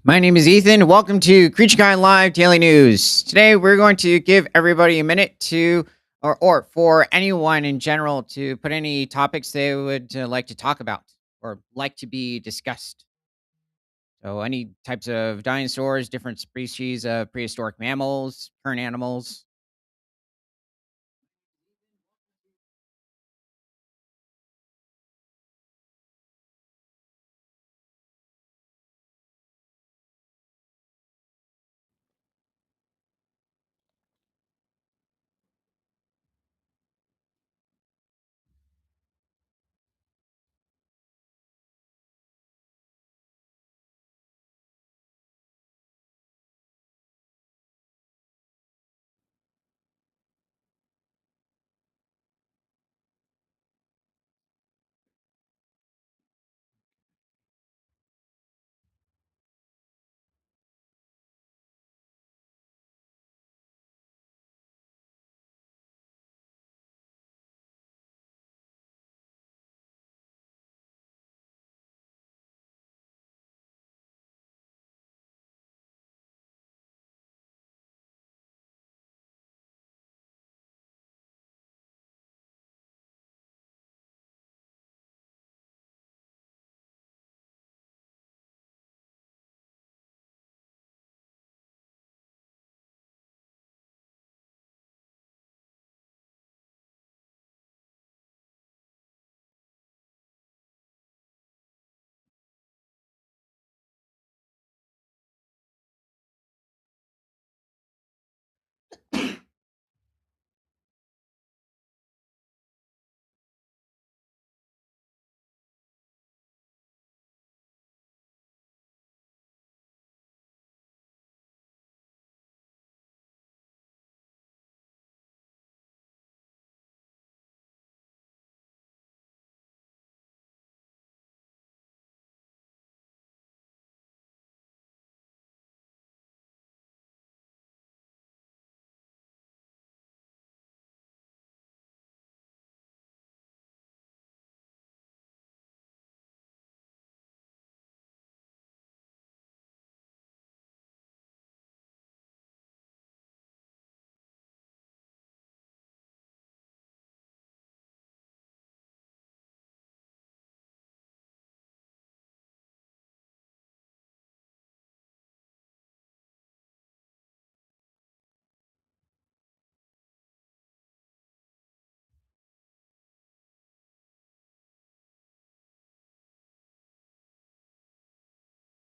My name is Ethan. Welcome to Creature Kind Live Daily News. Today, we're going to give everybody a minute or for anyone in general, to put any topics they would like to talk about or like to be discussed. So, any types of dinosaurs, different species of prehistoric mammals, current animals.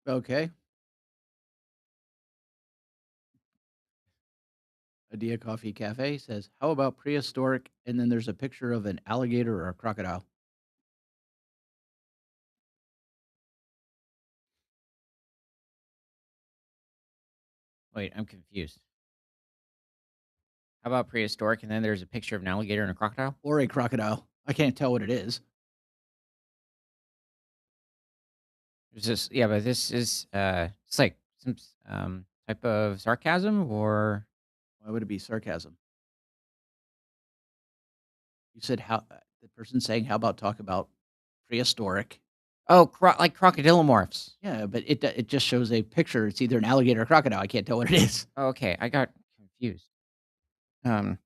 Okay. Adia Coffee Cafe says, "How about prehistoric?" And then there's a picture of an alligator or a crocodile. Wait, I'm confused. How about prehistoric? And then there's a picture of an alligator and a crocodile. Or a crocodile. I can't tell what it is. Is this, yeah, but this is it's like some type of sarcasm or Why would it be sarcasm? You said how the person saying, "How about talk about prehistoric?" like crocodilomorphs. Yeah, but it just shows a picture. It's either an alligator or crocodile. I can't tell what it is. Oh, okay, I got confused. Um,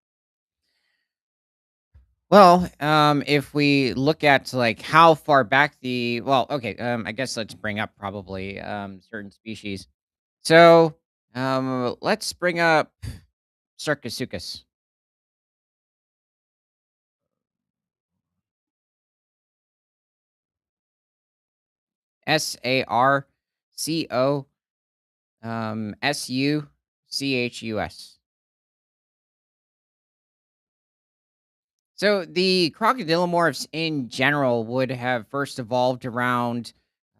if we look at like how far back okay, I guess let's bring up probably certain species. So, let's bring up Sarcosuchus. Sarcosuchus. So the crocodilomorphs in general would have first evolved around,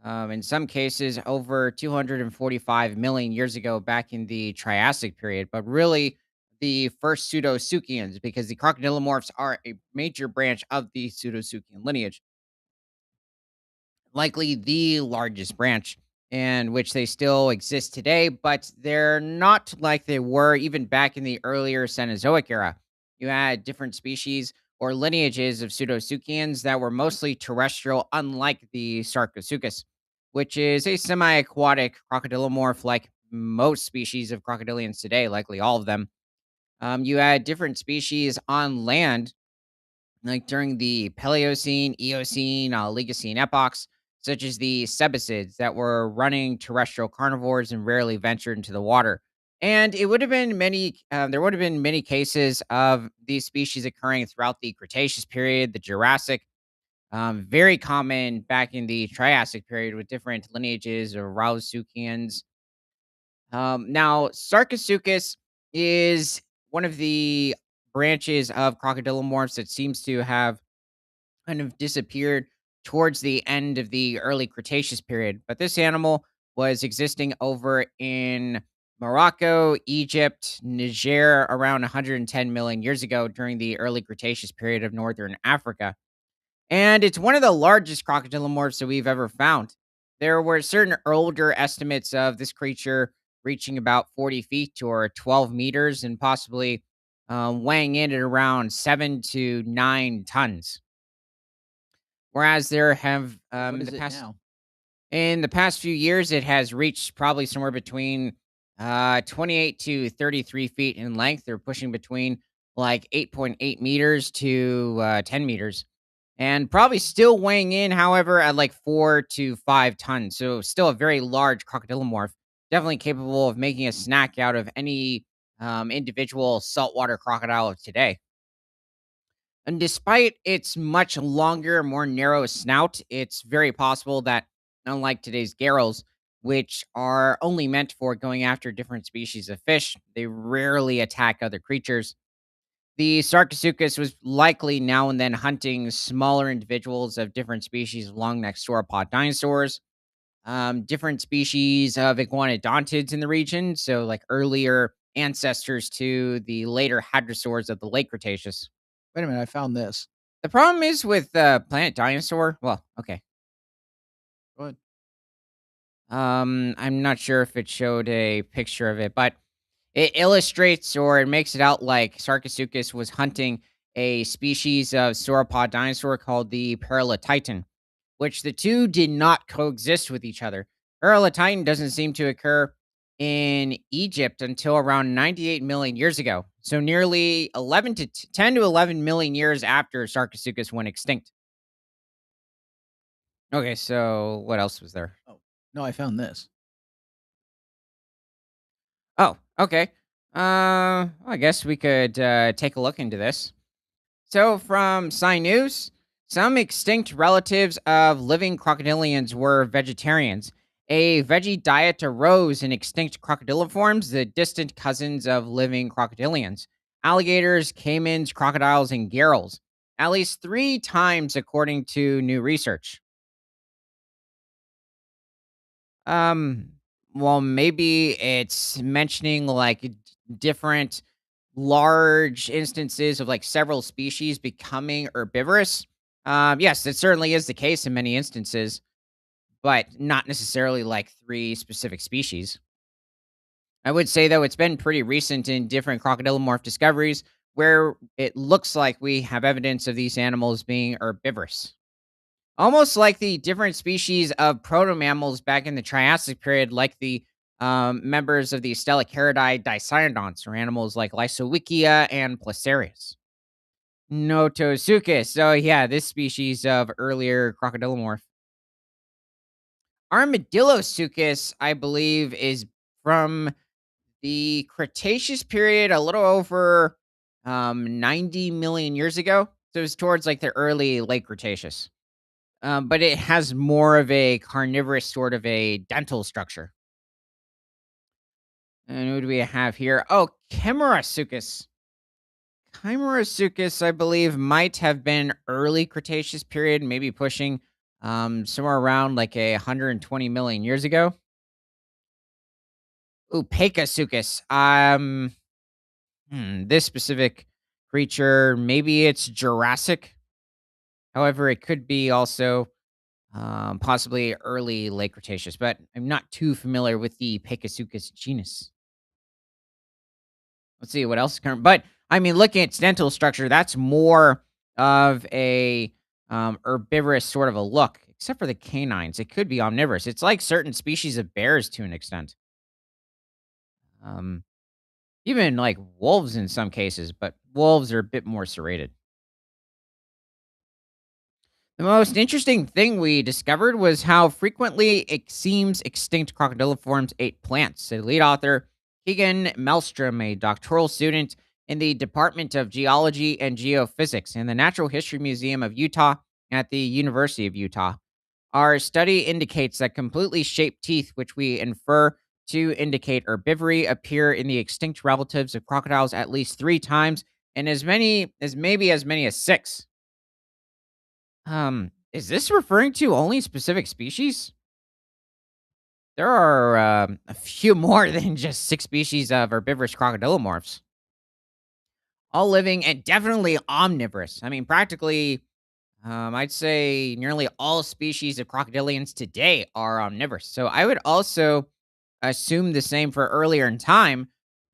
in some cases, over 245 million years ago, back in the Triassic period. But really, the first pseudosuchians, because the crocodilomorphs are a major branch of the pseudosuchian lineage, likely the largest branch, in which they still exist today, but they're not like they were even back in the earlier Cenozoic era. You had different species or lineages of pseudosuchians that were mostly terrestrial, unlike the Sarcosuchus. which is a semi-aquatic crocodilomorph like most species of crocodilians today, likely all of them. You had different species on land, like during the Paleocene, Eocene, Oligocene epochs, such as the Cebicids that were running terrestrial carnivores and rarely ventured into the water. And it would have been there would have been many cases of these species occurring throughout the Cretaceous period, the Jurassic, very common back in the Triassic period with different lineages of Rauisuchians. Now, Sarcosuchus is one of the branches of crocodilomorphs that seems to have kind of disappeared towards the end of the early Cretaceous period. But this animal was existing over in Morocco, Egypt, Niger around 110 million years ago during the early Cretaceous period of northern Africa. And it's one of the largest crocodilomorphs that we've ever found. There were certain older estimates of this creature reaching about 40 feet or 12 meters and possibly weighing in at around 7 to 9 tons. Whereas there have What is it now? in the past few years, it has reached probably somewhere between 28 to 33 feet in length. They're pushing between like 8.8 meters to 10 meters, and probably still weighing in, however, at like 4 to 5 tons. So still a very large crocodilomorph, definitely capable of making a snack out of any individual saltwater crocodile of today. And despite its much longer, more narrow snout, it's very possible that, unlike today's Garrels, which are only meant for going after different species of fish, they rarely attack other creatures. The Sarcosuchus was likely now and then hunting smaller individuals of different species of long necked sauropod dinosaurs, different species of iguanodontids in the region, so like earlier ancestors to the later hadrosaurs of the late Cretaceous. Wait a minute, I found this. The problem is with, Planet Dinosaur, well, okay, Go ahead. I'm not sure if it showed a picture of it, but it illustrates or it makes it out like Sarcosuchus was hunting a species of sauropod dinosaur called the Paralotitan, which the two did not coexist with each other. Paralotitan doesn't seem to occur in Egypt until around 98 million years ago, so nearly 10 to 11 million years after Sarcosuchus went extinct. Okay, so what else was there? Oh, no, I found this. Oh, okay. I guess we could take a look into this. So, from Sign News, some extinct relatives of living crocodilians were vegetarians. A veggie diet arose in extinct crocodiliforms, the distant cousins of living crocodilians, alligators, caimans, crocodiles, and garrels, at least 3 times, according to new research. Um, well, maybe it's mentioning like different large instances of like several species becoming herbivorous. Yes, it certainly is the case in many instances, but not necessarily like 3 specific species. I would say though it's been pretty recent in different crocodilomorph discoveries where it looks like we have evidence of these animals being herbivorous. Almost like the different species of proto-mammals back in the Triassic period, like the members of the Stellacaridae dicynodonts, or animals like Lysowikia and Placerius. Notosuchus. So yeah, this species of earlier crocodilomorph. Armadillosuchus, I believe, is from the Cretaceous period, a little over 90 million years ago. So it's towards like the early late Cretaceous. But it has more of a carnivorous sort of a dental structure. And who do we have here? Oh, Chimaerosuchus. Chimaerosuchus, I believe, might have been early Cretaceous period, maybe pushing somewhere around like 120 million years ago. Ooh, Pachysuchus. This specific creature, maybe it's Jurassic. However, it could be also possibly early late Cretaceous, but I'm not too familiar with the Pachysuchus genus. Let's see what else is current. But I mean, looking at its dental structure, that's more of a herbivorous sort of a look, except for the canines. It could be omnivorous. It's like certain species of bears to an extent. Um, Even like wolves in some cases, but wolves are a bit more serrated. The most interesting thing we discovered was how frequently it seems extinct crocodiliforms ate plants. The lead author, Keegan Melstrom, a doctoral student in the Department of Geology and Geophysics in the Natural History Museum of Utah at the University of Utah. Our study indicates that completely shaped teeth, which we infer to indicate herbivory, appear in the extinct relatives of crocodiles at least 3 times, and as many as six. Is this referring to only specific species? There are a few more than just six species of herbivorous crocodilomorphs, all living and definitely omnivorous. I mean, practically, I'd say nearly all species of crocodilians today are omnivorous. So I would also assume the same for earlier in time,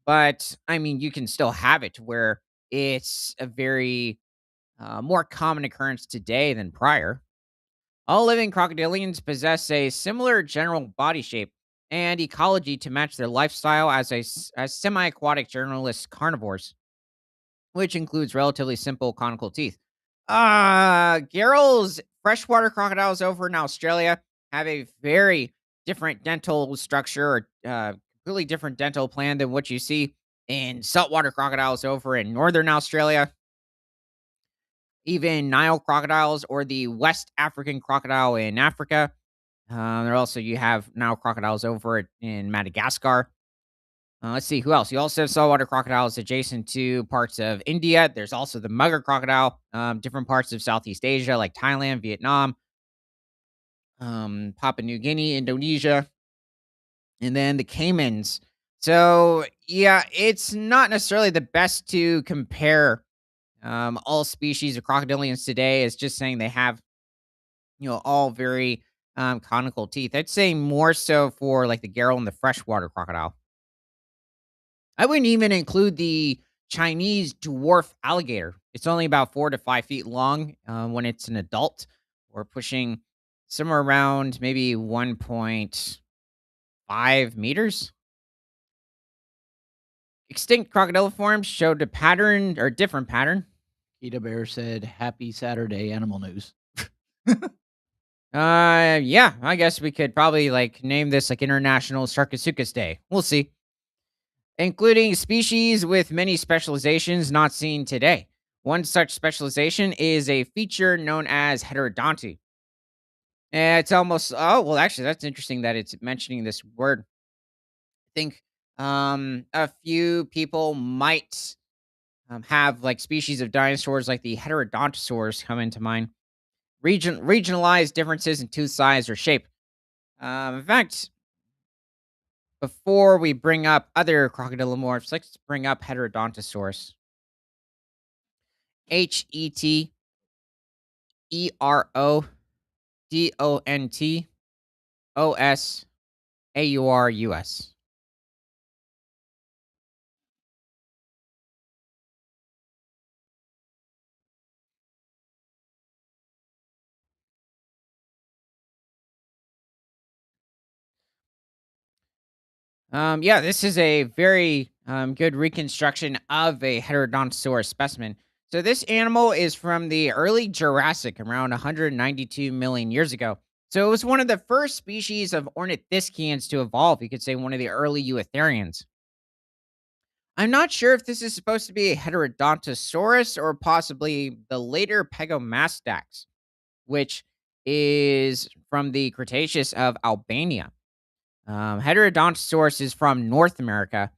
but I mean, you can still have it where it's a very more common occurrence today than prior. All living crocodilians possess a similar general body shape and ecology to match their lifestyle as semi-aquatic journalist carnivores, which includes relatively simple conical teeth. Gerald's freshwater crocodiles over in Australia have a very different dental structure, or completely different dental plan than what you see in saltwater crocodiles over in northern Australia. Even Nile crocodiles or the West African crocodile in Africa. There also you have Nile crocodiles over in Madagascar. Let's see who else. You also have saltwater crocodiles adjacent to parts of India. There's also the mugger crocodile, different parts of Southeast Asia like Thailand, Vietnam, Papua New Guinea, Indonesia, and then the caimans. So yeah, it's not necessarily the best to compare all species of crocodilians today. It's just saying they have all very conical teeth. I'd say more so for like the Garrel and the freshwater crocodile. I wouldn't even include the Chinese dwarf alligator. It's only about 4 to 5 feet long when it's an adult, or pushing somewhere around maybe 1.5 meters. Extinct crocodiliforms showed a pattern or different pattern. Kita Bear said, "Happy Saturday, Animal News." Yeah, I guess we could probably like name this like International Sarcosuchus Day. We'll see. Including species with many specializations not seen today. One such specialization is a feature known as heterodonty. It's almost oh well, actually, that's interesting that it's mentioning this word. I think a few people might have like species of dinosaurs like the heterodontosaurs come into mind. Regionalized differences in tooth size or shape. In fact, before we bring up other crocodilomorphs, let's bring up Heterodontosaurus. Heterodontosaurus. Yeah, this is a very good reconstruction of a Heterodontosaurus specimen. So this animal is from the early Jurassic, around 192 million years ago. So it was one of the first species of ornithischians to evolve. You could say one of the early eutherians. I'm not sure if this is supposed to be a Heterodontosaurus or possibly the later Pegomastax, which is from the Cretaceous of Albania. Heterodontosaurus is from North America.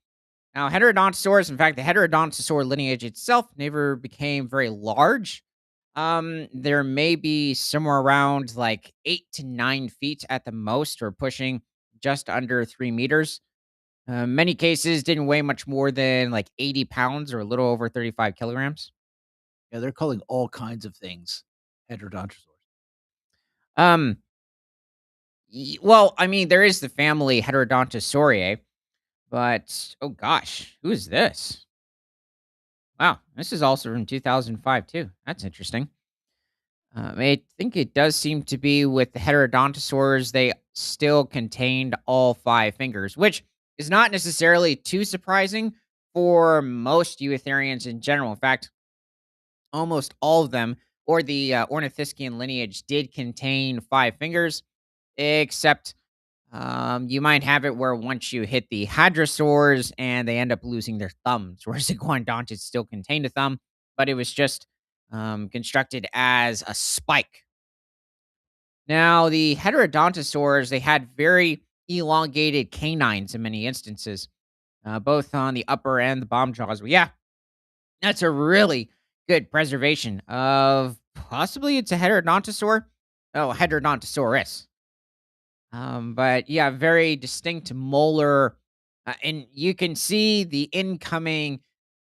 Now, Heterodontosaurus, in fact, the Heterodontosaur lineage itself never became very large. There may be somewhere around like 8 to 9 feet at the most, or pushing just under 3 meters. Many cases didn't weigh much more than like 80 pounds or a little over 35 kilograms. Yeah, they're calling all kinds of things heterodontosaurs. Um, well, I mean, there is the family Heterodontosauridae, but oh gosh, who is this? Wow, this is also from 2005 too. That's interesting. I think it does seem to be with the heterodontosaurs, they still contained all five fingers, which is not necessarily too surprising for most eutherians in general. In fact, almost all of them, or the Ornithischian lineage, did contain five fingers, except you might have it where once you hit the hadrosaurs and they end up losing their thumbs, whereas the Guandontids still contained a thumb, but it was just constructed as a spike. Now, the heterodontosaurs, they had very elongated canines in many instances, both on the upper and the bottom jaws. But yeah, that's a really good preservation of possibly it's a heterodontosaur. Oh, heterodontosaurus. But yeah, very distinct molar, and you can see the incoming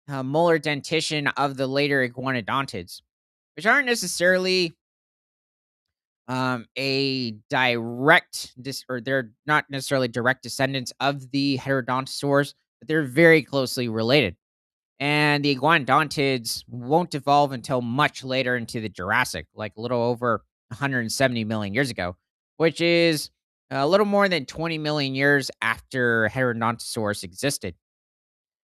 molar dentition of the later iguanodontids, which aren't necessarily a direct or they're not necessarily direct descendants of the heterodontosaurs, but they're very closely related. And the iguanodontids won't evolve until much later into the Jurassic, like a little over 170 million years ago, which is a little more than 20 million years after Heterodontosaurus existed.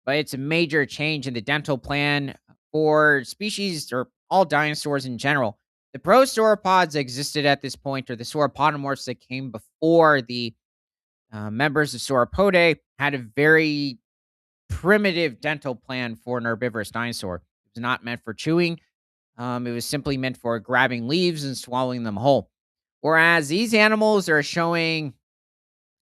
But it's a major change in the dental plan for species or all dinosaurs in general. The prosauropods that existed at this point, or the sauropodomorphs that came before the members of Sauropodae, had a very primitive dental plan for an herbivorous dinosaur. It was not meant for chewing. It was simply meant for grabbing leaves and swallowing them whole. Whereas these animals are showing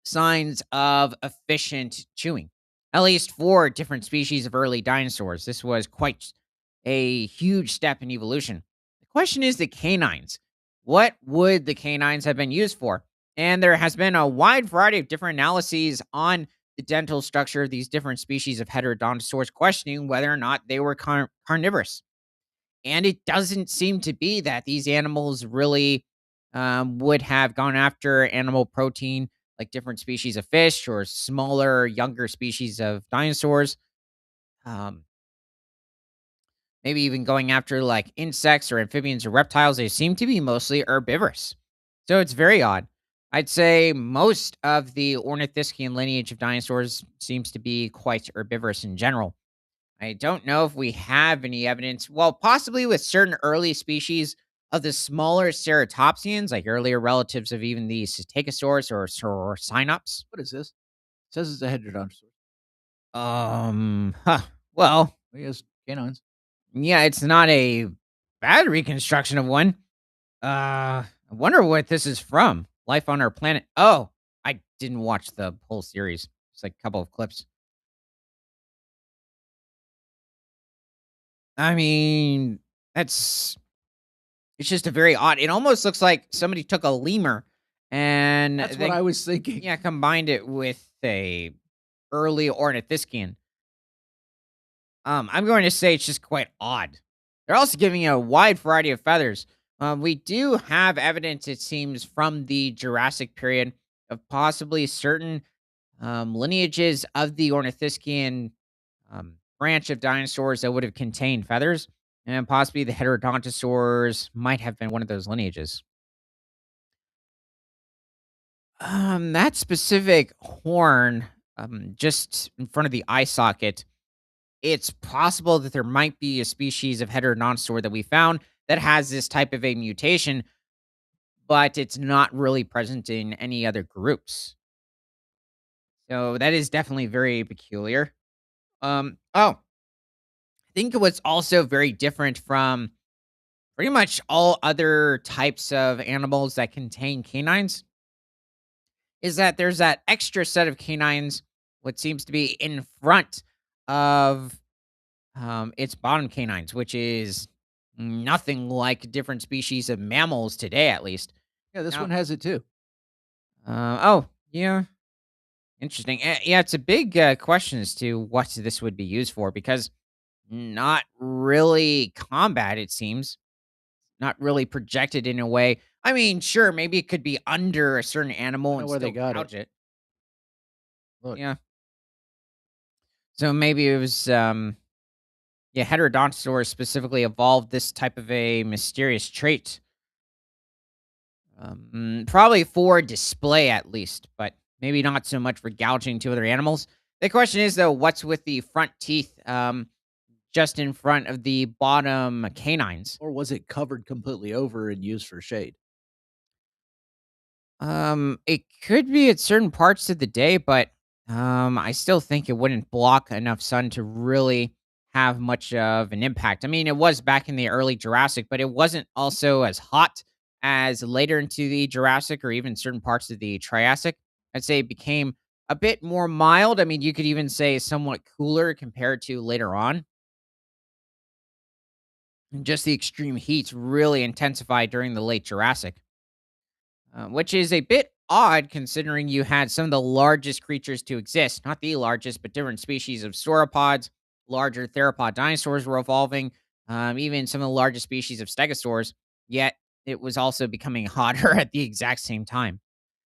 signs of efficient chewing, at least for different species of early dinosaurs. This was quite a huge step in evolution. The question is the canines. What would the canines have been used for? And there has been a wide variety of different analyses on the dental structure of these different species of heterodontosaurs, questioning whether or not they were carnivorous. And it doesn't seem to be that these animals really would have gone after animal protein like different species of fish or smaller, younger species of dinosaurs. Um, Maybe even going after like insects or amphibians or reptiles. They seem to be mostly herbivorous. So it's very odd. I'd say most of the Ornithischian lineage of dinosaurs seems to be quite herbivorous in general. I don't know if we have any evidence. Well, possibly with certain early species of the smaller ceratopsians, like earlier relatives of even the Psittacosaurus or Cynops. What is this? It says it's a Heterodontosaurus. Huh. Well, He has canines. yeah, it's not a bad reconstruction of one. I wonder what this is from. Life on our planet. Oh, I didn't watch the whole series. It's like a couple of clips. I mean, that's it's just a very odd. It almost looks like somebody took a lemur and That's what then I was thinking. yeah, combined it with a early ornithischian. I'm going to say it's just quite odd. They're also giving you a wide variety of feathers. We do have evidence, it seems, from the Jurassic period of possibly certain lineages of the ornithischian branch of dinosaurs that would have contained feathers, and possibly the heterodontosaurs might have been one of those lineages. That specific horn, just in front of the eye socket, it's possible that there might be a species of heterodontosaur that we found that has this type of a mutation, but it's not really present in any other groups. So that is definitely very peculiar. I think what's also very different from pretty much all other types of animals that contain canines is that there's that extra set of canines, what seems to be in front of its bottom canines, which is nothing like different species of mammals today, at least. Yeah, this Now, one has it too. oh, yeah, interesting. Yeah, it's a big question as to what this would be used for because not really combat, it seems. Not really projected in a way. I mean, sure, maybe it could be under a certain I animal know and where they still got it. gouge it. Look, Yeah. So maybe it was yeah, Heterodontosaurus specifically evolved this type of a mysterious trait Probably for display at least, but maybe not so much for gouging to other animals. The question is though, what's with the front teeth, just in front of the bottom canines? Or was it covered completely over and used for shade? It could be at certain parts of the day, but I still think it wouldn't block enough sun to really have much of an impact. I mean, it was back in the early Jurassic, but it wasn't also as hot as later into the Jurassic or even certain parts of the Triassic. I'd say it became a bit more mild. I mean, you could even say somewhat cooler compared to later on. And just the extreme heats really intensified during the late Jurassic. Which is a bit odd considering you had some of the largest creatures to exist. Not the largest, but different species of sauropods, larger theropod dinosaurs were evolving, even some of the largest species of stegosaurs, yet it was also becoming hotter at the exact same time.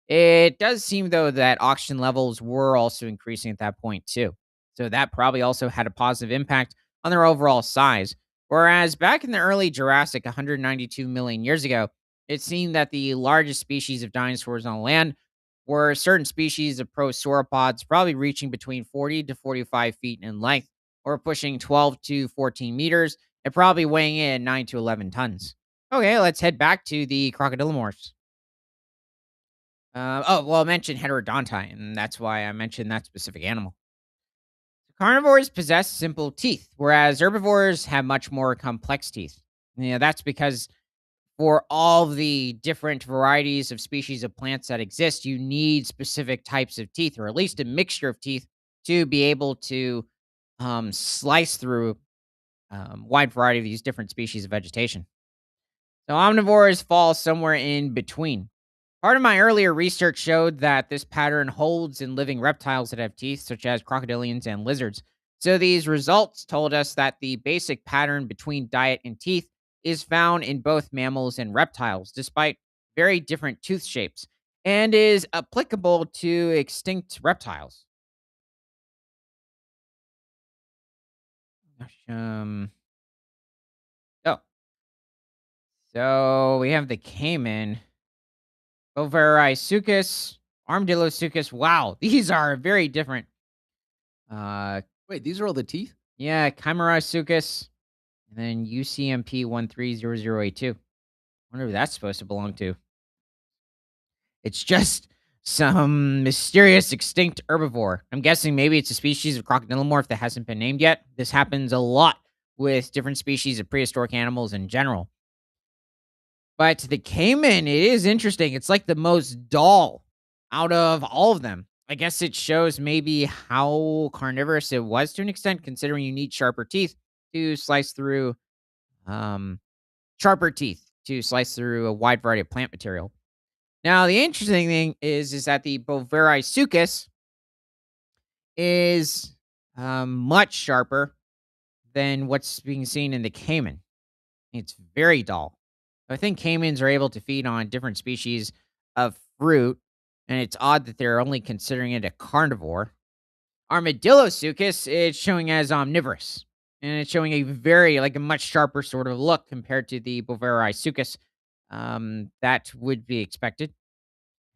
It does seem, though, that oxygen levels were also increasing at that point, too. So that probably also had a positive impact on their overall size. Whereas back in the early Jurassic, 192 million years ago, it seemed that the largest species of dinosaurs on land were certain species of prosauropods, probably reaching between 40 to 45 feet in length, or pushing 12 to 14 meters, and probably weighing in 9 to 11 tons. Okay, let's head back to the crocodilomorphs. I mentioned heterodonti, and that's why I mentioned that specific animal. Carnivores possess simple teeth, whereas herbivores have much more complex teeth. Yeah, that's because for all the different varieties of species of plants that exist, you need specific types of teeth, or at least a mixture of teeth, to be able to slice through wide variety of these different species of vegetation. So omnivores fall somewhere in between. Part of my earlier research showed that this pattern holds in living reptiles that have teeth, such as crocodilians and lizards. So these results told us that the basic pattern between diet and teeth is found in both mammals and reptiles, despite very different tooth shapes, and is applicable to extinct reptiles. Gosh, oh, so we have the caiman, Bovarisuchus, Armadillosuchus. Wow, these are very different. Uh, Wait, these are all the teeth? Yeah, Chimaera and then UCMP 130082. Wonder who that's supposed to belong to. It's just some mysterious extinct herbivore. I'm guessing maybe it's a species of crocodilomorph that hasn't been named yet. This happens a lot with different species of prehistoric animals in general. But the caiman, it is interesting. It's like the most dull out of all of them. I guess it shows maybe how carnivorous it was to an extent, considering you need to slice through um, sharper teeth to slice through a wide variety of plant material. Now, the interesting thing is that the Bovarisuchus is much sharper than what's being seen in the caiman. It's very dull. I think caimans are able to feed on different species of fruit, and it's odd that they're only considering it a carnivore. Armadillosuchus, it's showing as omnivorous, and it's showing a very, like a much sharper sort of look compared to the Bovarisuchus that would be expected.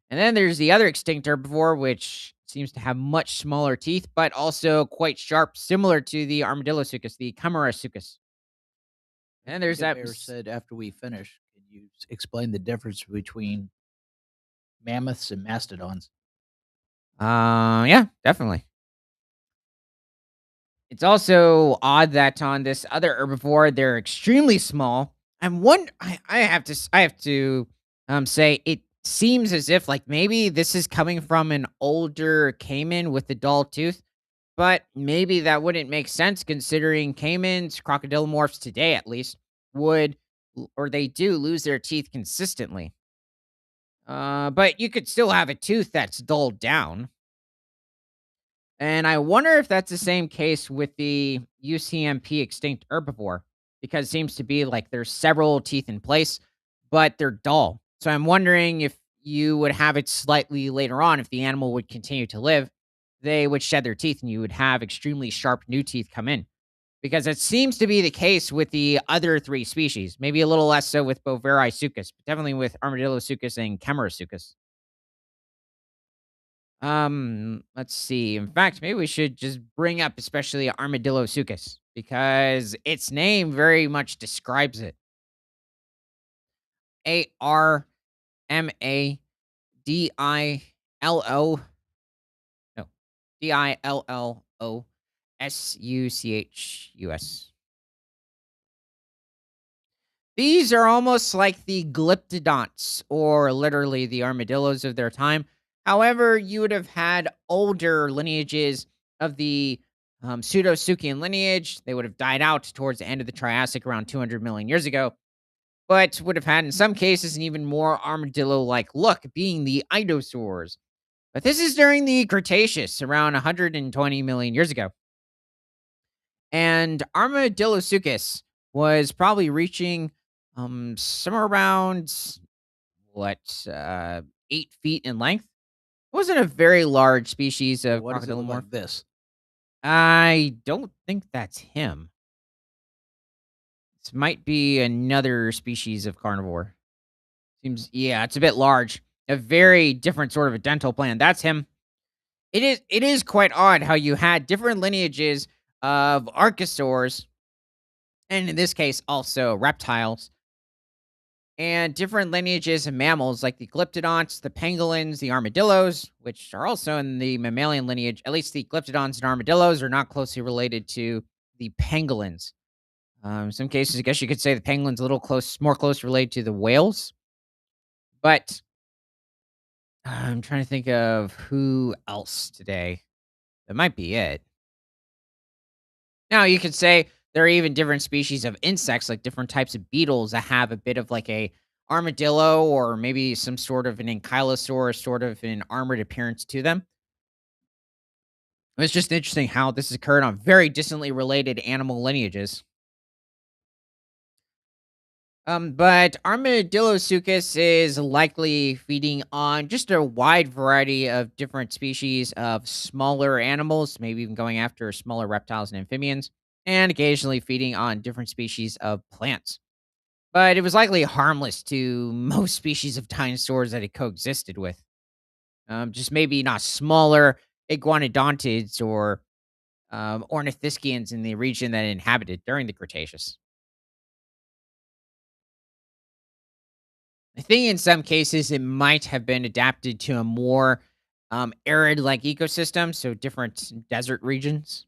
And then there's the other extinct herbivore, which seems to have much smaller teeth, but also quite sharp, similar to the Armadillosuchus, the Chimaerasuchus. I And think there's the that. bear said after we finish, can you explain the difference between mammoths and mastodons? Yeah, definitely. It's also odd that on this other herbivore, they're extremely small. I have to say it seems as if like maybe this is coming from an older caiman with the dull tooth, but maybe that wouldn't make sense considering caimans, crocodilomorphs today at least, would or they do lose their teeth consistently. But you could still have a tooth that's dulled down. And I wonder if that's the same case with the UCMP extinct herbivore, because it seems to be like there's several teeth in place, but they're dull. So I'm wondering if you would have it slightly later on, if the animal would continue to live, they would shed their teeth and you would have extremely sharp new teeth come in. because it seems to be the case with the other three species. Maybe a little less so with Bovarisuchus, but definitely with Armadillosuchus and Camerosuchus. Let's see. In fact, maybe we should just bring up especially Armadillosuchus because its name very much describes it. Armadillo, no, Dillolosuchus. These are almost like the glyptodonts, or literally the armadillos of their time. However, you would have had older lineages of the Pseudosuchian lineage. They would have died out towards the end of the Triassic around 200 million years ago, but would have had, in some cases, an even more armadillo like look, being the idosaurs. But this is during the Cretaceous, around 120 million years ago. And Armadillosuchus was probably reaching somewhere around what 8 feet in length. It wasn't a very large species of What does it look crocodile. like this? I don't think that's him. This might be another species of carnivore. Seems, yeah, it's a bit large. A very different sort of a dental plan. That's him. It is quite odd how you had different lineages of archosaurs, and in this case also reptiles, and different lineages of mammals like the glyptodonts, the pangolins, the armadillos, which are also in the mammalian lineage. At least the glyptodonts and armadillos are not closely related to the pangolins. In some cases, I guess you could say the penguin's a little more close related to the whales. But I'm trying to think of who else today. That might be it. Now, you could say there are even different species of insects, like different types of beetles that have a bit of like a armadillo or maybe some sort of an ankylosaur, sort of an armored appearance to them. It's just interesting how this has occurred on very distantly related animal lineages. But Armadillosuchus is likely feeding on just a wide variety of different species of smaller animals, maybe even going after smaller reptiles and amphibians, and occasionally feeding on different species of plants. But it was likely harmless to most species of dinosaurs that it coexisted with. Just maybe not smaller iguanodontids or ornithischians in the region that it inhabited during the Cretaceous. I think in some cases it might have been adapted to a more arid like ecosystem, so different desert regions.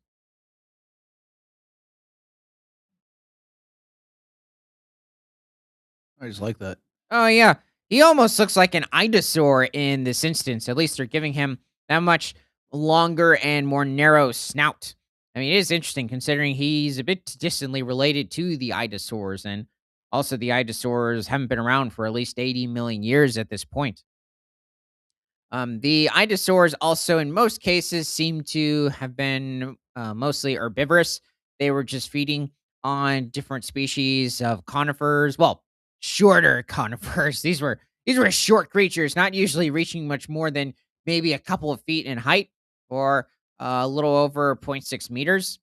I just like that. Oh yeah, he almost looks like an idosaur in this instance. At least they're giving him that much longer and more narrow snout. I mean, it is interesting considering he's a bit distantly related to the idosaurs, and also the idosaurs haven't been around for at least 80 million years at this point. The idosaurs also, in most cases, seem to have been mostly herbivorous. They were just feeding on different species of conifers. Well, shorter conifers. These were short creatures, not usually reaching much more than maybe a couple of feet in height, or a little over zero point 0.6 meters,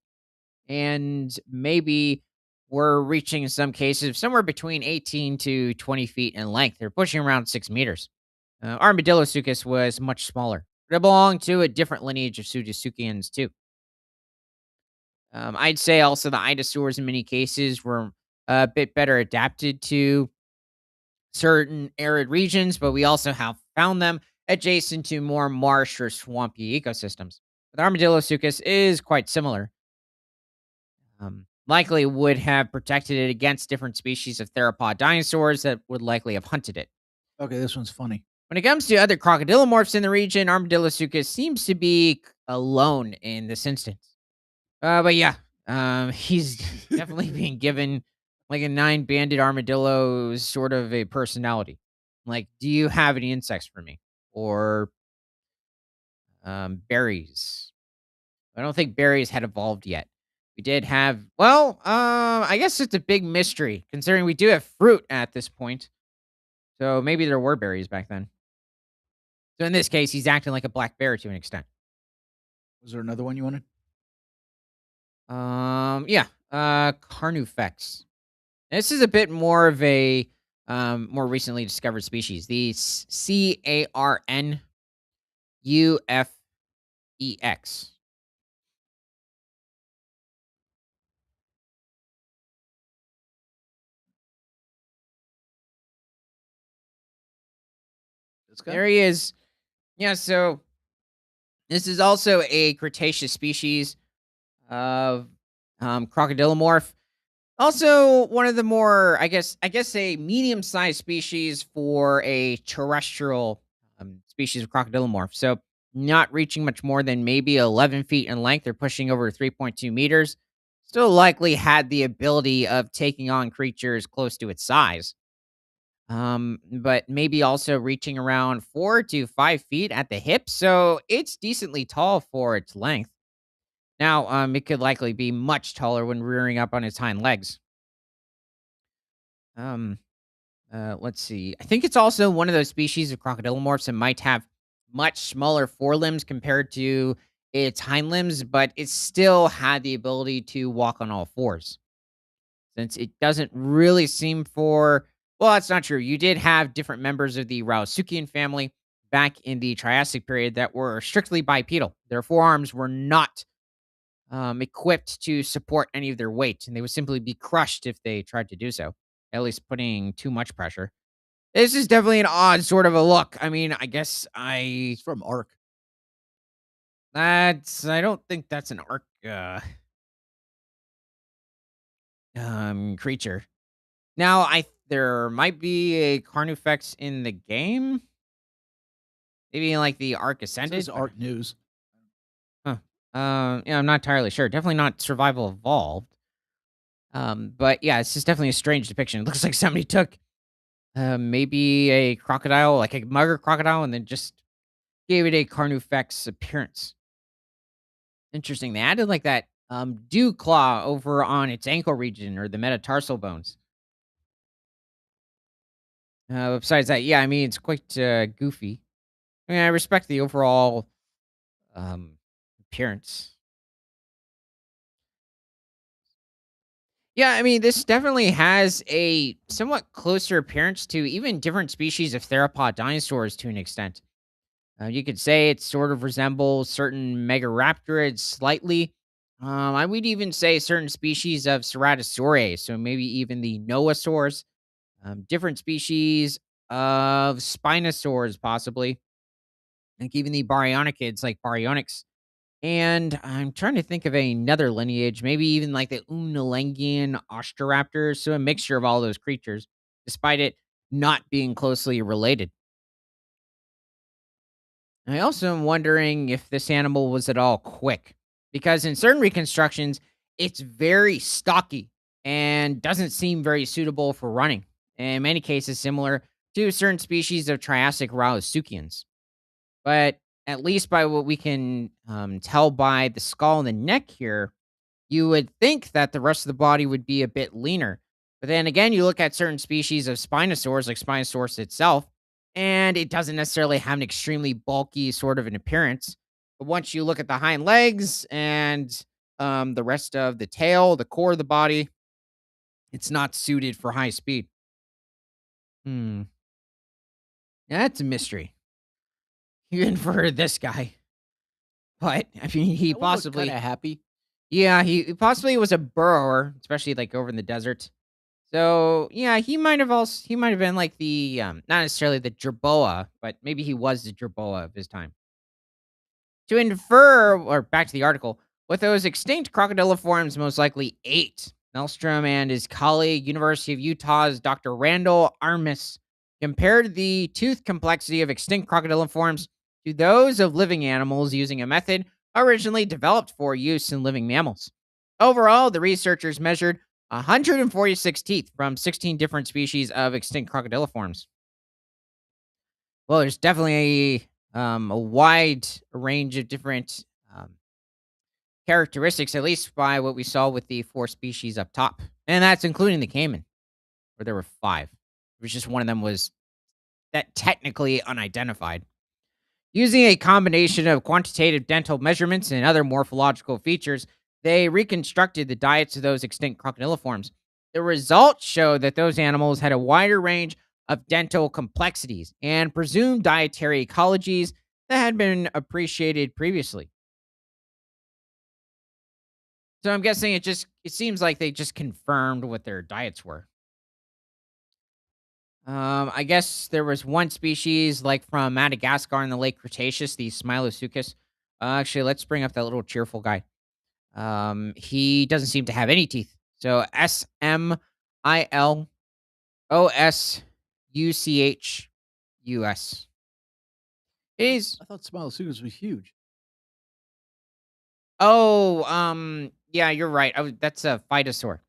and maybe were reaching in some cases somewhere between 18 to 20 feet in length. They're pushing around 6 meters. Armadillosuchus was much smaller. It belonged to a different lineage of Pseudosuchians too. I'd say also the idosaurs in many cases were a bit better adapted to certain arid regions, but we also have found them adjacent to more marsh or swampy ecosystems. But Armadillosuchus is quite similar. Likely would have protected it against different species of theropod dinosaurs that would likely have hunted it. Okay, this one's funny. When it comes to other crocodilomorphs in the region, Armadillosuchus seems to be alone in this instance. But yeah, he's definitely being given like a nine-banded armadillo sort of a personality. Like, do you have any insects for me? Or berries? I don't think berries had evolved yet. We did have, well, I guess it's a big mystery considering we do have fruit at this point. So maybe there were berries back then. So in this case, he's acting like a black bear to an extent. Was there another one you wanted? Yeah. Carnifex. This is a bit more of a more recently discovered species. The Carnufex. This guy? There he is. Yeah, so this is also a Cretaceous species of crocodilomorph. Also, one of the more, I guess, a medium-sized species for a terrestrial species of crocodilomorph. So, not reaching much more than maybe 11 feet in length or pushing over 3.2 meters. Still likely had the ability of taking on creatures close to its size. But maybe also reaching around 4 to 5 feet at the hip. So, it's decently tall for its length. Now, it could likely be much taller when rearing up on its hind legs. Um, let's see. I think it's also one of those species of crocodilomorphs that might have much smaller forelimbs compared to its hind limbs, but it still had the ability to walk on all fours. Since it doesn't really seem for, well, that's not true. You did have different members of the Rauisuchian family back in the Triassic period that were strictly bipedal. Their forearms were not equipped to support any of their weight, and they would simply be crushed if they tried to do so, at least putting too much pressure. This is definitely an odd sort of a look. I mean, I guess It's from Ark. I don't think that's an arc creature. Now, there might be a Carnifex in the game, maybe in like the Ark This Ascended. is Ark News. Huh. Yeah, I'm not entirely sure. Definitely not Survival Evolved. But yeah, it's just definitely a strange depiction. It looks like somebody took maybe a crocodile, like a mugger crocodile, and then just gave it a Carnifex appearance. Interesting. They added like that dew claw over on its ankle region or the metatarsal bones. Besides that, yeah, I mean it's quite goofy. I mean, I respect the overall um, appearance. Yeah, I mean, this definitely has a somewhat closer appearance to even different species of theropod dinosaurs to an extent. You could say it sort of resembles certain megaraptorids slightly. I would even say certain species of Ceratosaurus, so maybe even the Noasaurs, different species of Spinosaurs, possibly, like even the Baryonychids, like Baryonyx. And I'm trying to think of another lineage, maybe even like the Unalangian Osteoraptors, so a mixture of all those creatures, despite it not being closely related. I also am wondering if this animal was at all quick, because in certain reconstructions, it's very stocky and doesn't seem very suitable for running. In many cases, similar to certain species of Triassic Rauisuchians. But at least by what we can tell by the skull and the neck here, you would think that the rest of the body would be a bit leaner. But then again, you look at certain species of Spinosaurs, like Spinosaurus itself, and it doesn't necessarily have an extremely bulky sort of an appearance. But once you look at the hind legs and the rest of the tail, the core of the body, it's not suited for high speed. Hmm. That's a mystery, even for this guy. But I mean, he That one looked kind possibly, of happy. yeah, he possibly was a burrower, especially like over in the desert. So yeah, he might have been like the not necessarily the jerboa, but maybe he was the jerboa of his time. To infer, or back to the article, what those extinct crocodiliforms most likely ate. Melstrom and his colleague, University of Utah's Dr. Randall Armis, compared the tooth complexity of extinct crocodiliforms to those of living animals using a method originally developed for use in living mammals. Overall, the researchers measured 146 teeth from 16 different species of extinct crocodiliforms. Well, there's definitely a wide range of different um, characteristics, at least by what we saw with the four species up top. And that's including the caiman, where there were five. It was just one of them was that technically unidentified. Using a combination of quantitative dental measurements and other morphological features, They reconstructed the diets of those extinct crocodiliforms. The results show that those animals had a wider range of dental complexities and presumed dietary ecologies that had been appreciated previously. So I'm guessing it seems like they just confirmed what their diets were. I guess there was one species like from Madagascar in the late Cretaceous, the Smiloseuchus. Actually, let's bring up that little cheerful guy. He doesn't seem to have any teeth. So Smiloseuchus. He's I thought Smiloseuchus was huge. yeah, you're right. That's a phytosaur.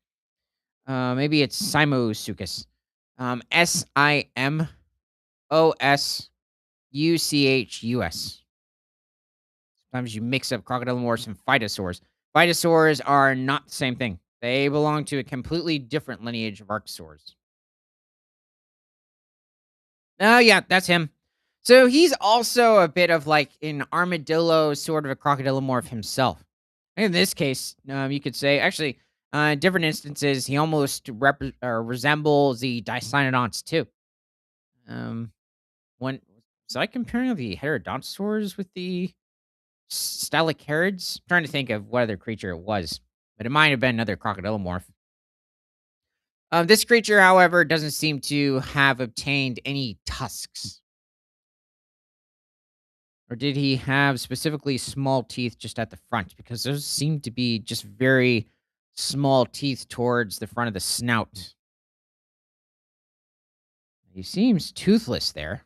Maybe it's Simosuchus. Simosuchus. Sometimes you mix up crocodile and phytosaurs. Phytosaurs are not the same thing. They belong to a completely different lineage of archosaurs. Oh, yeah, that's him. So he's also a bit of like an armadillo, sort of a crocodilomorph himself. In this case, you could say, actually, in different instances, he almost resembles the Dicynodonts too. Um, when was I comparing the Heterodontosaurs with the Stylocharids? Trying to think of what other creature it was, but it might have been another crocodilomorph. This creature, however, doesn't seem to have obtained any tusks. Or did he have specifically small teeth just at the front? Because those seem to be just very small teeth towards the front of the snout. He seems toothless there.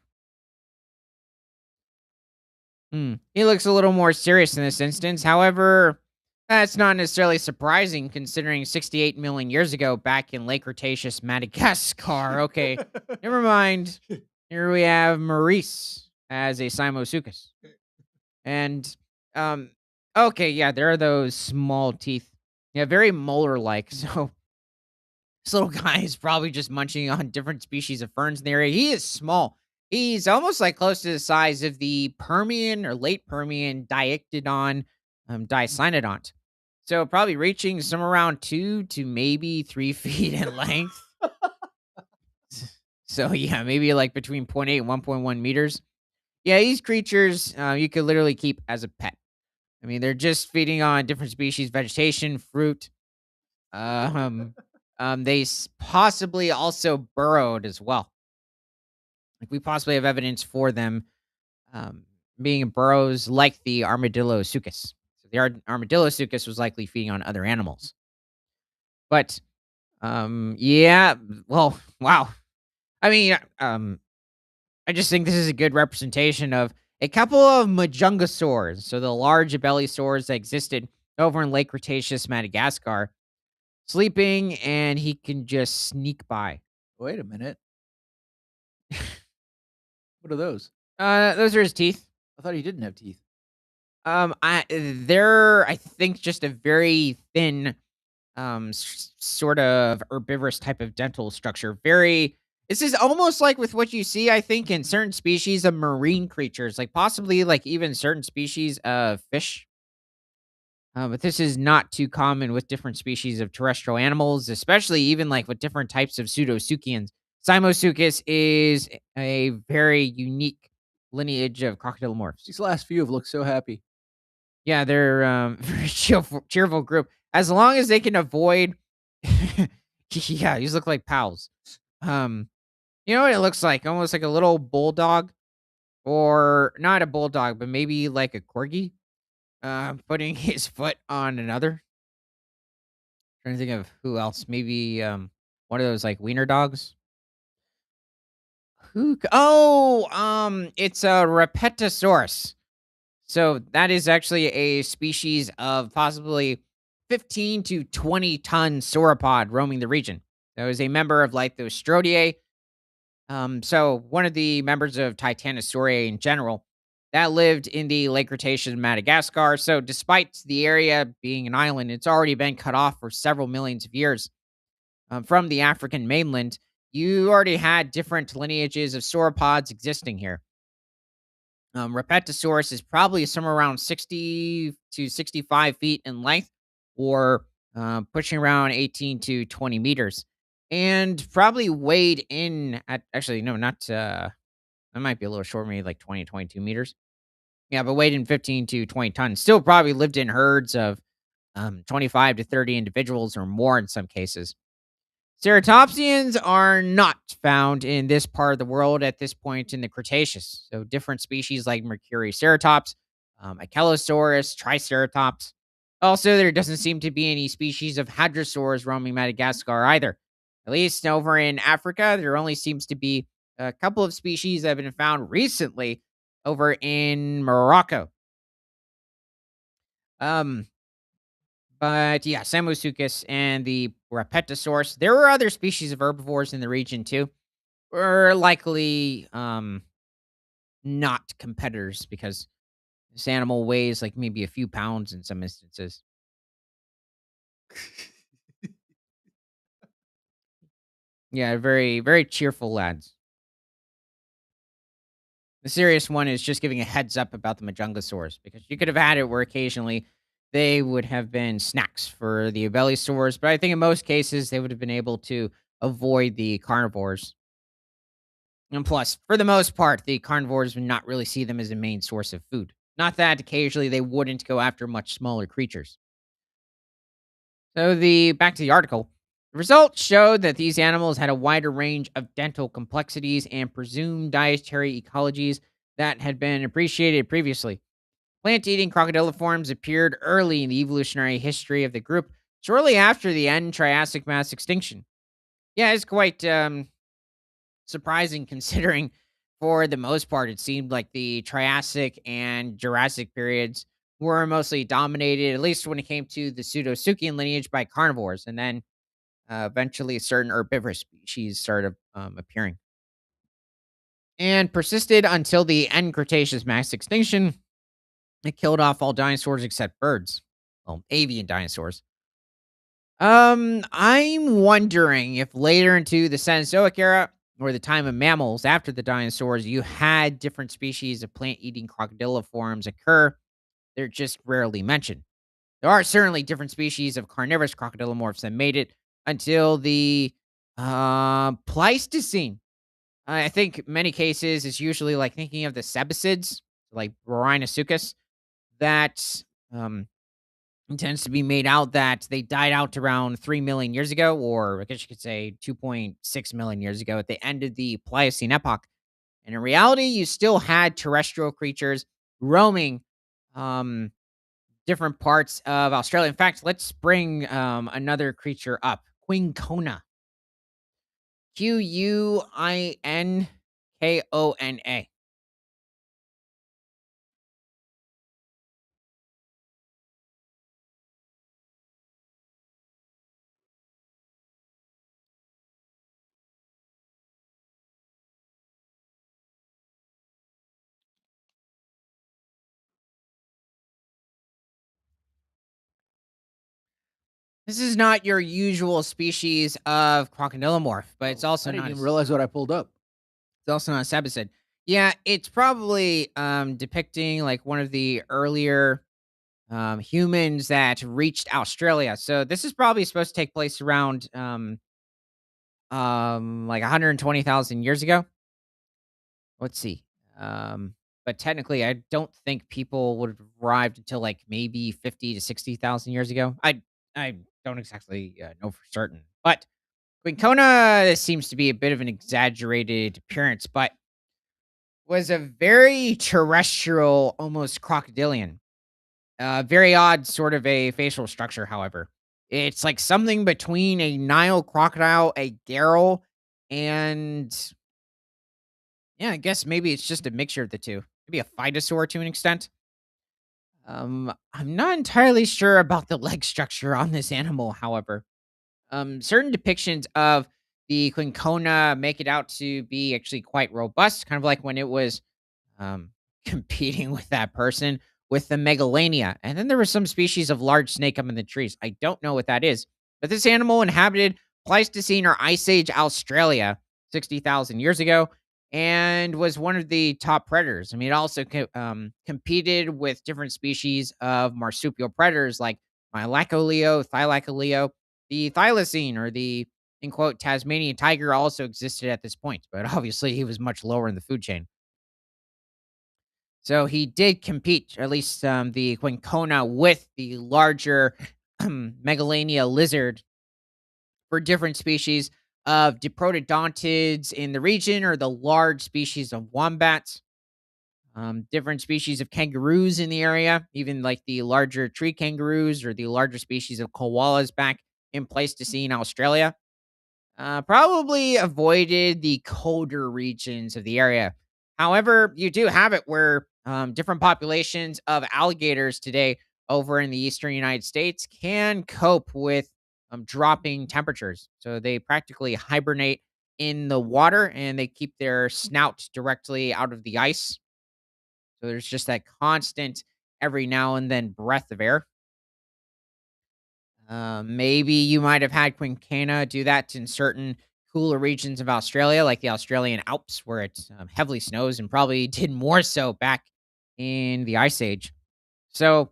He looks a little more serious in this instance. However, that's not necessarily surprising considering 68 million years ago back in late Cretaceous Madagascar. Okay, never mind. Here we have Maurice as a Simosuchus. And, okay, yeah, there are those small teeth. Yeah, very molar-like, so this little guy is probably just munching on different species of ferns in the area. He is small. He's almost, like, close to the size of the Permian or late Permian Diictodon, Dicynodont. So, probably reaching somewhere around 2 to maybe 3 feet in length. So, yeah, maybe, like, between zero point 0.8 and 1.1 meters. Yeah, these creatures, you could literally keep as a pet. I mean, they're just feeding on different species, vegetation, fruit. Um, possibly also burrowed as well. Like we possibly have evidence for them um, being burrows like the Armadillosuchus. So the Armadillosuchus was likely feeding on other animals. But yeah, well, wow. I mean, I just think this is a good representation of a couple of Majungasaurs, so the large belly saurs that existed over in Lake Cretaceous, Madagascar, sleeping, and he can just sneak by. Wait a minute. What are those? Those are his teeth. I thought he didn't have teeth. They're I think just a very thin, sort of herbivorous type of dental structure. Very. This is almost like with what you see, I think, in certain species of marine creatures, like possibly like even certain species of fish. But this is not too common with different species of terrestrial animals, especially even like with different types of pseudosuchians. Simosuchus is a very unique lineage of crocodilomorphs. These last few have looked so happy. Yeah, they're very cheerful group. As long as they can avoid, yeah, these look like pals. You know what it looks like? Almost like a little bulldog, or not a bulldog, but maybe like a corgi, putting his foot on another. Trying to think of who else. Maybe one of those like wiener dogs. It's a Repetosaurus. So that is actually a species of possibly 15 to 20 ton sauropod roaming the region. That was a member of like those Strodiae. So one of the members of Titanosauridae in general that lived in the Lake Cretaceous of Madagascar. So despite the area being an island, it's already been cut off for several millions of years from the African mainland. You already had different lineages of sauropods existing here. Repetosaurus is probably somewhere around 60 to 65 feet in length, or pushing around 18 to 20 meters, and probably weighed in at actually no, not that might be a little short, maybe like 20 22 meters. Yeah, but weighed in 15 to 20 tons. Still probably lived in herds of 25 to 30 individuals or more in some cases. Ceratopsians are not found in this part of the world at this point in the Cretaceous. So different species like Mercuriceratops, Ankylosaurus, Triceratops. Also, there doesn't seem to be any species of hadrosaurs roaming Madagascar either. At least over in Africa, there only seems to be a couple of species that have been found recently over in Morocco. Um, but yeah, Samosukis and the Rapetosaurus. There were other species of herbivores in the region too. Were likely not competitors because this animal weighs like maybe a few pounds in some instances. Yeah, very very cheerful lads. The serious one is just giving a heads up about the Majungasaurs because you could have had it where occasionally they would have been snacks for the Abelisaurs, but I think in most cases they would have been able to avoid the carnivores. And plus, for the most part, the carnivores would not really see them as a main source of food. Not that occasionally they wouldn't go after much smaller creatures. So the back to the article. The results showed that these animals had a wider range of dental complexities and presumed dietary ecologies that had been appreciated previously. Plant-eating crocodiliforms appeared early in the evolutionary history of the group, shortly after the end Triassic mass extinction. Yeah, it's quite surprising considering for the most part it seemed like the Triassic and Jurassic periods were mostly dominated, at least when it came to the Pseudosuchian lineage, by carnivores, and then eventually certain herbivorous species started appearing and persisted until the end Cretaceous mass extinction. It killed off all dinosaurs except birds, well, avian dinosaurs. I'm wondering if later into the Cenozoic era or the time of mammals after the dinosaurs, you had different species of plant-eating crocodiliforms occur. They're just rarely mentioned. There are certainly different species of carnivorous crocodilomorphs that made it until the Pleistocene. I think many cases it's usually like thinking of the Cebicids, like Rhinosuchus, that um, it tends to be made out that they died out around 3 million years ago, or I guess you could say 2.6 million years ago at the end of the Pliocene epoch. And in reality, you still had terrestrial creatures roaming um, different parts of Australia. In fact, let's bring another creature up, Quincona. Quinkona. This is not your usual species of crocodilomorph, but it's Oh, also I didn't not even realize what I pulled up. it's also not a Sebicid. Yeah, it's probably depicting like one of the earlier humans that reached Australia. So this is probably supposed to take place around like 120,000 years ago. Let's see. Um, but technically, I don't think people would have arrived until like maybe 50 to 60,000 years ago. I don't exactly know for certain, but Quincona seems to be a bit of an exaggerated appearance, but was a very terrestrial, almost crocodilian. Very odd sort of a facial structure, however. It's like something between a Nile crocodile, a Garrel, and yeah, I guess maybe it's just a mixture of the two. Maybe a Phytosaur to an extent. I'm not entirely sure about the leg structure on this animal, however. Certain depictions of the Quincona make it out to be actually quite robust, kind of like when it was um, competing with that person with the Megalania. And then there was some species of large snake up in the trees. I don't know what that is, but this animal inhabited Pleistocene or Ice Age Australia 60,000 years ago and was one of the top predators. I mean, it also competed with different species of marsupial predators like Thylacoleo. The thylacine, or the, in quote, Tasmanian tiger, also existed at this point, but obviously he was much lower in the food chain. So he did compete, or at least the Quincona, with the larger Megalania lizard for different species of diprotodontids in the region, or the large species of wombats. Different species of kangaroos in the area, even like the larger tree kangaroos or the larger species of koalas back in Pleistocene Australia. Probably avoided the colder regions of the area. However, you do have it where different populations of alligators today over in the eastern United States can cope with dropping temperatures. So they practically hibernate in the water and they keep their snout directly out of the ice. So there's just that constant, every now and then, breath of air. Maybe you might have had Quincana do that in certain cooler regions of Australia, like the Australian Alps, where it heavily snows, and probably did more so back in the Ice Age. So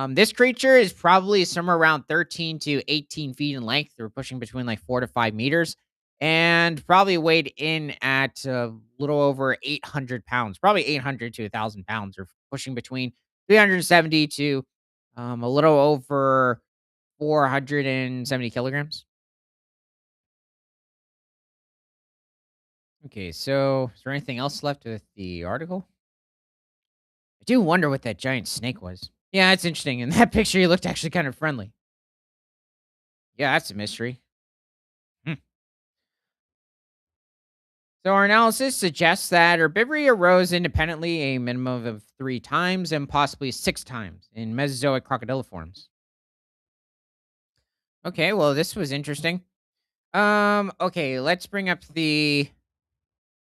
this creature is probably somewhere around 13 to 18 feet in length. They're pushing between like 4 to 5 meters, and probably weighed in at a little over 800 pounds, probably 800 to 1,000 pounds, or pushing between 370 to a little over 470 kilograms. Okay, so is there anything else left with the article? I do wonder what that giant snake was. Yeah, it's interesting. In that picture, he looked actually kind of friendly. Yeah, that's a mystery. Hmm. So our analysis suggests that herbivory arose independently a minimum of 3 times and possibly 6 times in Mesozoic crocodiliforms. Okay, well, this was interesting. Okay, let's bring up the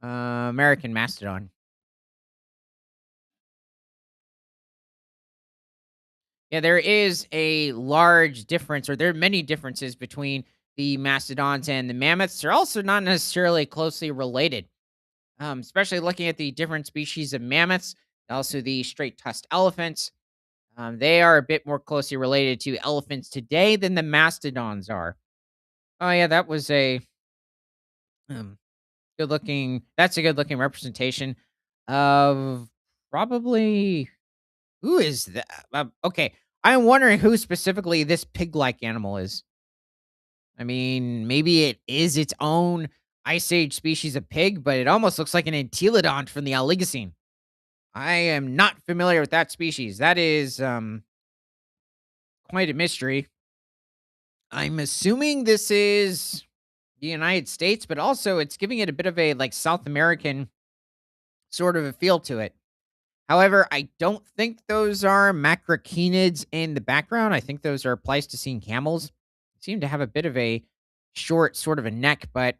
American mastodon. Yeah, there is a large difference, or there are many differences between the mastodons and the mammoths. They're also not necessarily closely related, especially looking at the different species of mammoths, also the straight tusked elephants. They are a bit more closely related to elephants today than the mastodons are. Oh, yeah, that was a um, good looking, that's a good looking representation of probably, who is that? Okay, I'm wondering who specifically this pig-like animal is. I mean, maybe it is its own Ice Age species of pig, but it almost looks like an entelodont from the Oligocene. I am not familiar with that species. That is quite a mystery. I'm assuming this is the United States, but also it's giving it a bit of a like South American sort of a feel to it. However, I don't think those are macrocenids in the background. I think those are Pleistocene camels. Seem to have a bit of a short sort of a neck, but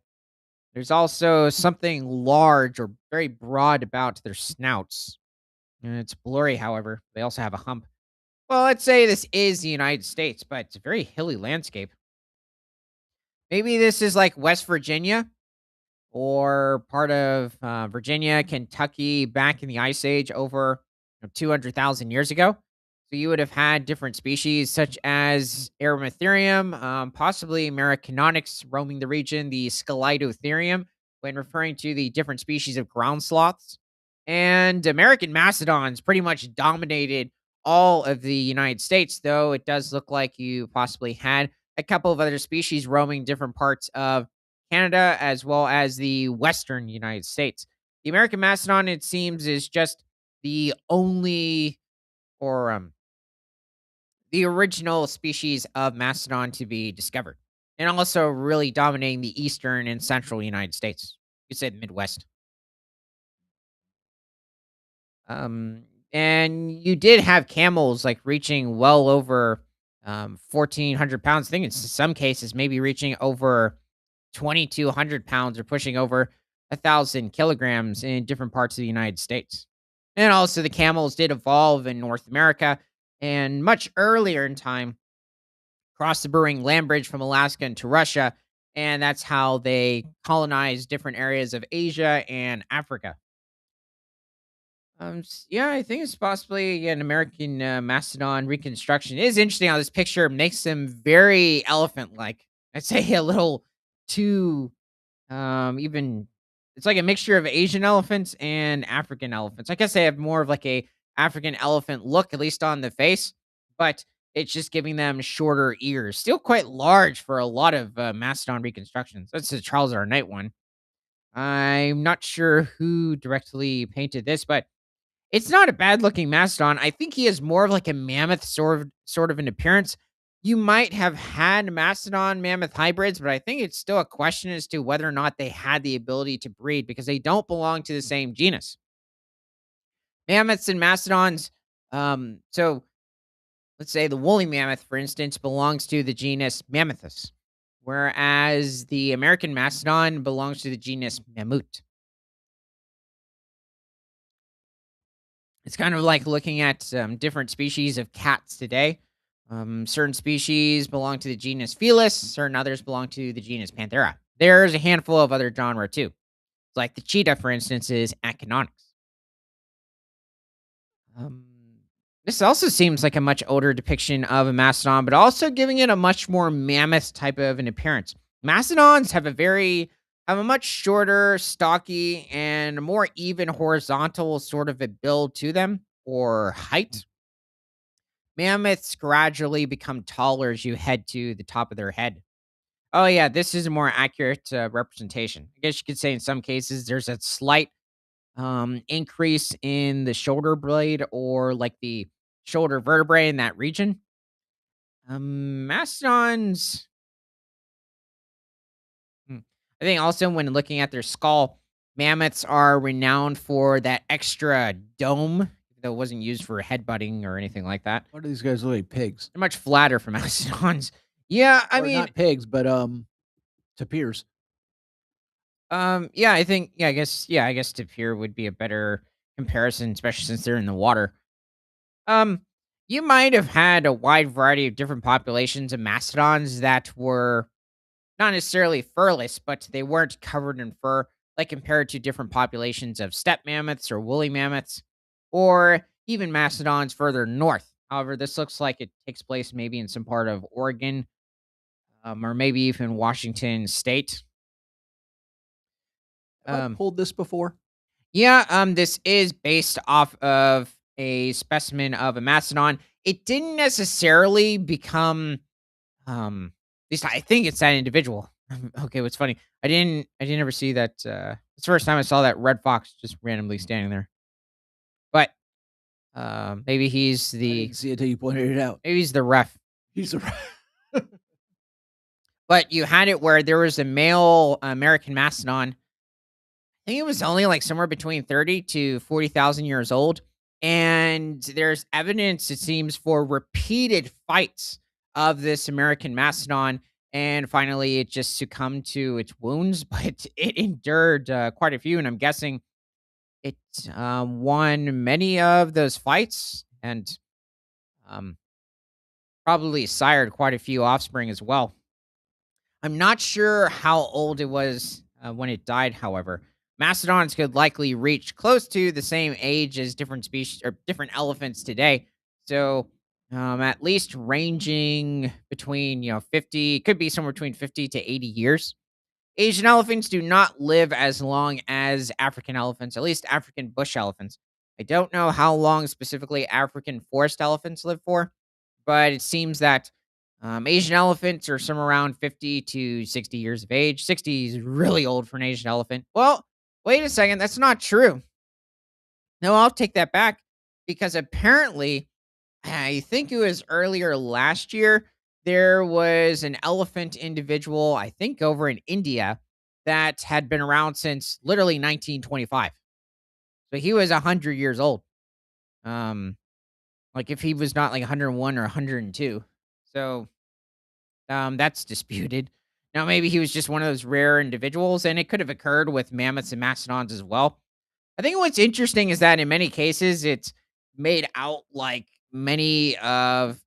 there's also something large or very broad about their snouts. And it's blurry, however. They also have a hump. Well, let's say this is the United States, but it's a very hilly landscape. Maybe this is like West Virginia or part of Virginia, Kentucky back in the Ice Age over 200,000 years ago. So you would have had different species such as Aeromatherium, possibly Americanonyx roaming the region, the Scelidotherium, when referring to the different species of ground sloths. And American mastodons pretty much dominated all of the United States, though it does look like you possibly had a couple of other species roaming different parts of Canada as well as the Western United States. The American mastodon, it seems, is just the only, or the original species of mastodon to be discovered, and also really dominating the eastern and central United States. You could say the Midwest. Um, and you did have camels like reaching well over 1,400 pounds. I think in some cases, maybe reaching over 2,200 pounds or pushing over 1,000 kilograms in different parts of the United States. And also, the camels did evolve in North America and much earlier in time crossed the Bering Land Bridge from Alaska into Russia. And that's how they colonized different areas of Asia and Africa. Yeah, I think it's possibly an American mastodon reconstruction. It is interesting how this picture makes them very elephant-like. I'd say a little too even. It's like a mixture of Asian elephants and African elephants. I guess they have more of like a African elephant look, at least on the face, but it's just giving them shorter ears. Still quite large for a lot of mastodon reconstructions. That's the Charles R. Knight one. I'm not sure who directly painted this, but it's not a bad looking mastodon. I think he is more of like a mammoth sort of an appearance. You might have had mastodon mammoth hybrids, but I think it's still a question as to whether or not they had the ability to breed because they don't belong to the same genus. Mammoths and mastodons. So let's say the woolly mammoth, for instance, belongs to the genus Mammuthus, whereas the American mastodon belongs to the genus Mammut. It's kind of like looking at different species of cats today. Certain species belong to the genus Felis, certain others belong to the genus Panthera. There's a handful of other genre too. Like the cheetah, for instance, is Acinonyx. Um, this also seems like a much older depiction of a mastodon, but also giving it a much more mammoth type of an appearance. Mastodons have a much shorter, stocky, and more even horizontal sort of a build to them or height. Mammoths gradually become taller as you head to the top of their head. Oh, yeah, this is a more accurate representation. I guess you could say in some cases there's a slight increase in the shoulder blade or like the shoulder vertebrae in that region. Mastodons, hmm, I think also when looking at their skull, mammoths are renowned for that extra dome that wasn't used for headbutting or anything like that. What are these guys look like pigs? They're much flatter for mastodons. Yeah, I Or mean, not pigs, but tapirs. I guess tapir would be a better comparison, especially since they're in the water. Um, you might have had a wide variety of different populations of mastodons that were not necessarily furless, but they weren't covered in fur, like compared to different populations of steppe mammoths or woolly mammoths, or even mastodons further north. However, this looks like it takes place maybe in some part of Oregon, or maybe even Washington State. Have I Um, pulled this before? Yeah, this is based off of a specimen of a mastodon. It didn't necessarily become, at least I think it's that individual. Okay, what's funny? I didn't ever see that. It's the first time I saw that red fox just randomly standing there. But maybe he's I the didn't see it till you pointed it out. maybe he's the ref. He's a But you had it where there was a male American mastodon. I think it was only like somewhere between 30 to 40,000 years old. And there's evidence, it seems, for repeated fights of this American mastodon. And finally, it just succumbed to its wounds, but it endured quite a few. And I'm guessing it won many of those fights and um, probably sired quite a few offspring as well. I'm not sure how old it was when it died, however. Mastodons could likely reach close to the same age as different species or different elephants today. So, at least ranging between, 50, could be somewhere between 50 to 80 years. Asian elephants do not live as long as African elephants, at least African bush elephants. I don't know how long specifically African forest elephants live for, but it seems that Asian elephants are somewhere around 50 to 60 years of age. 60 is really old for an Asian elephant. Well, wait a second. That's not true. No, I'll take that back because apparently, I think it was earlier last year, there was an elephant individual, I think over in India, that had been around since literally 1925. So he was 100 years old. Um, like if he was not like 101 or 102. So that's disputed. Now, maybe he was just one of those rare individuals, and it could have occurred with mammoths and mastodons as well. I think what's interesting is that in many cases, it's made out like many of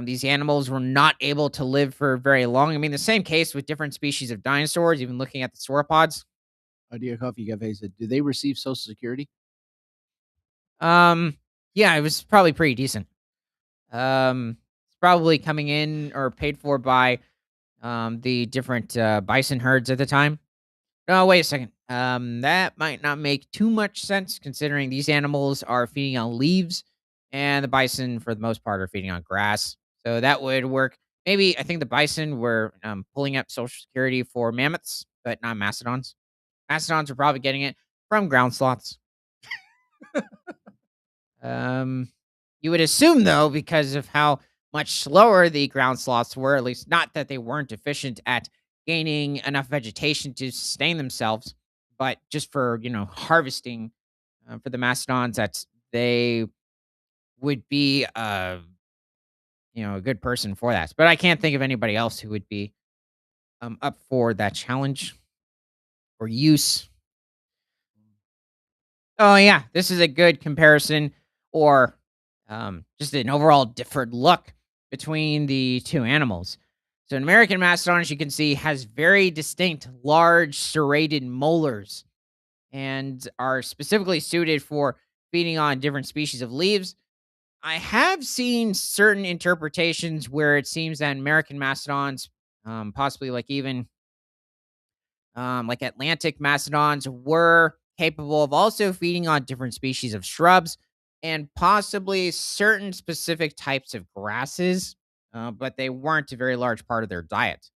these animals were not able to live for very long. I mean, the same case with different species of dinosaurs, even looking at the sauropods. Idea Coffee Cafe said, "Do they receive Social Security?" Um, yeah, it was probably pretty decent. It's probably coming in or paid for by the different bison herds at the time. Oh, wait a second. That might not make too much sense considering these animals are feeding on leaves, and the bison, for the most part, are feeding on grass. So that would work. Maybe I think the bison were pulling up Social Security for mammoths, but not mastodons. Mastodons are probably getting it from ground sloths. Um, you would assume though, because of how much slower the ground sloths were, at least not that they weren't efficient at gaining enough vegetation to sustain themselves, but just for harvesting for the mastodons, that they would be a good person for that. But I can't think of anybody else who would be up for that challenge or use. Oh yeah, this is a good comparison or just an overall different look between the two animals. So an American mastodon, as you can see, has very distinct large serrated molars and are specifically suited for feeding on different species of leaves. I have seen certain interpretations where it seems that American mastodons, possibly like even like Atlantic mastodons, were capable of also feeding on different species of shrubs and possibly certain specific types of grasses, but they weren't a very large part of their diet.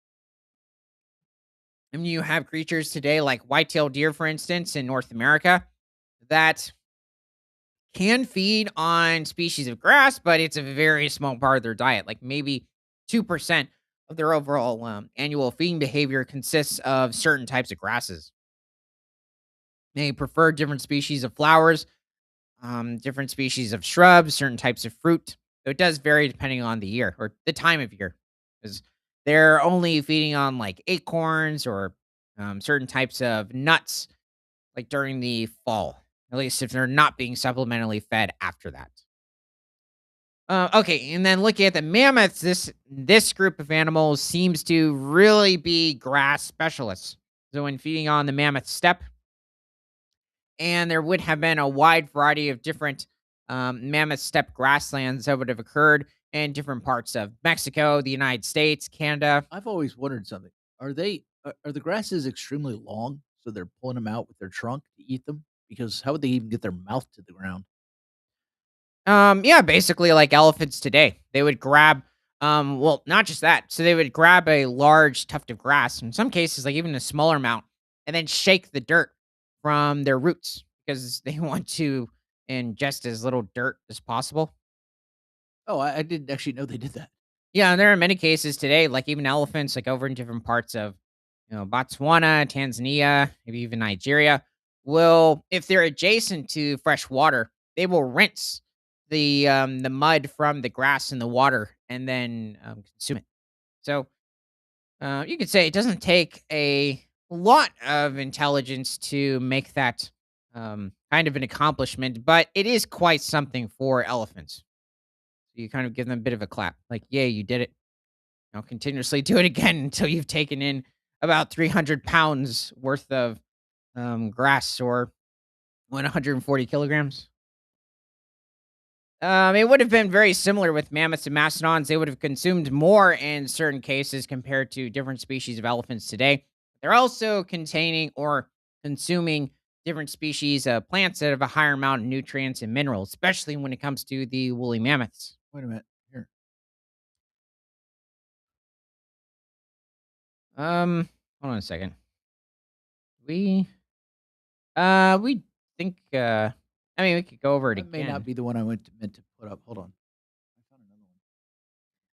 And you have creatures today like white-tailed deer, for instance, in North America that can feed on species of grass, but it's a very small part of their diet. Like maybe 2% of their overall annual feeding behavior consists of certain types of grasses. They prefer different species of flowers, different species of shrubs, certain types of fruit. So it does vary depending on the year or the time of year, because they're only feeding on like acorns or certain types of nuts, like during the fall. At least if they're not being supplementally fed after that. Okay, and then looking at the mammoths, this group of animals seems to really be grass specialists. So when feeding on the mammoth steppe, and there would have been a wide variety of different mammoth steppe grasslands that would have occurred in different parts of Mexico, the United States, Canada. I've always wondered something. Are the grasses extremely long, so they're pulling them out with their trunk to eat them? Because how would they even get their mouth to the ground? Yeah, basically like elephants today. They would grab, well, not just that. So they would grab a large tuft of grass, in some cases, like even a smaller amount, and then shake the dirt from their roots because they want to ingest as little dirt as possible. Oh, I didn't actually know they did that. Yeah, and there are many cases today, like even elephants, like over in different parts of, Botswana, Tanzania, maybe even Nigeria, will, if they're adjacent to fresh water, they will rinse the mud from the grass in the water and then consume it. So you could say it doesn't take a lot of intelligence to make that kind of an accomplishment, but it is quite something for elephants. So you kind of give them a bit of a clap, like, "Yay, you did it." Continuously do it again until you've taken in about 300 pounds worth of grass or 140 kilograms. It would have been very similar with mammoths and mastodons. They would have consumed more in certain cases compared to different species of elephants today. They're also containing or consuming different species of plants that have a higher amount of nutrients and minerals, especially when it comes to the woolly mammoths. Wait a minute. Here. Hold on a second. We we think I mean we could go over it That may not again. be the one I meant to put up. Hold on. I found another one.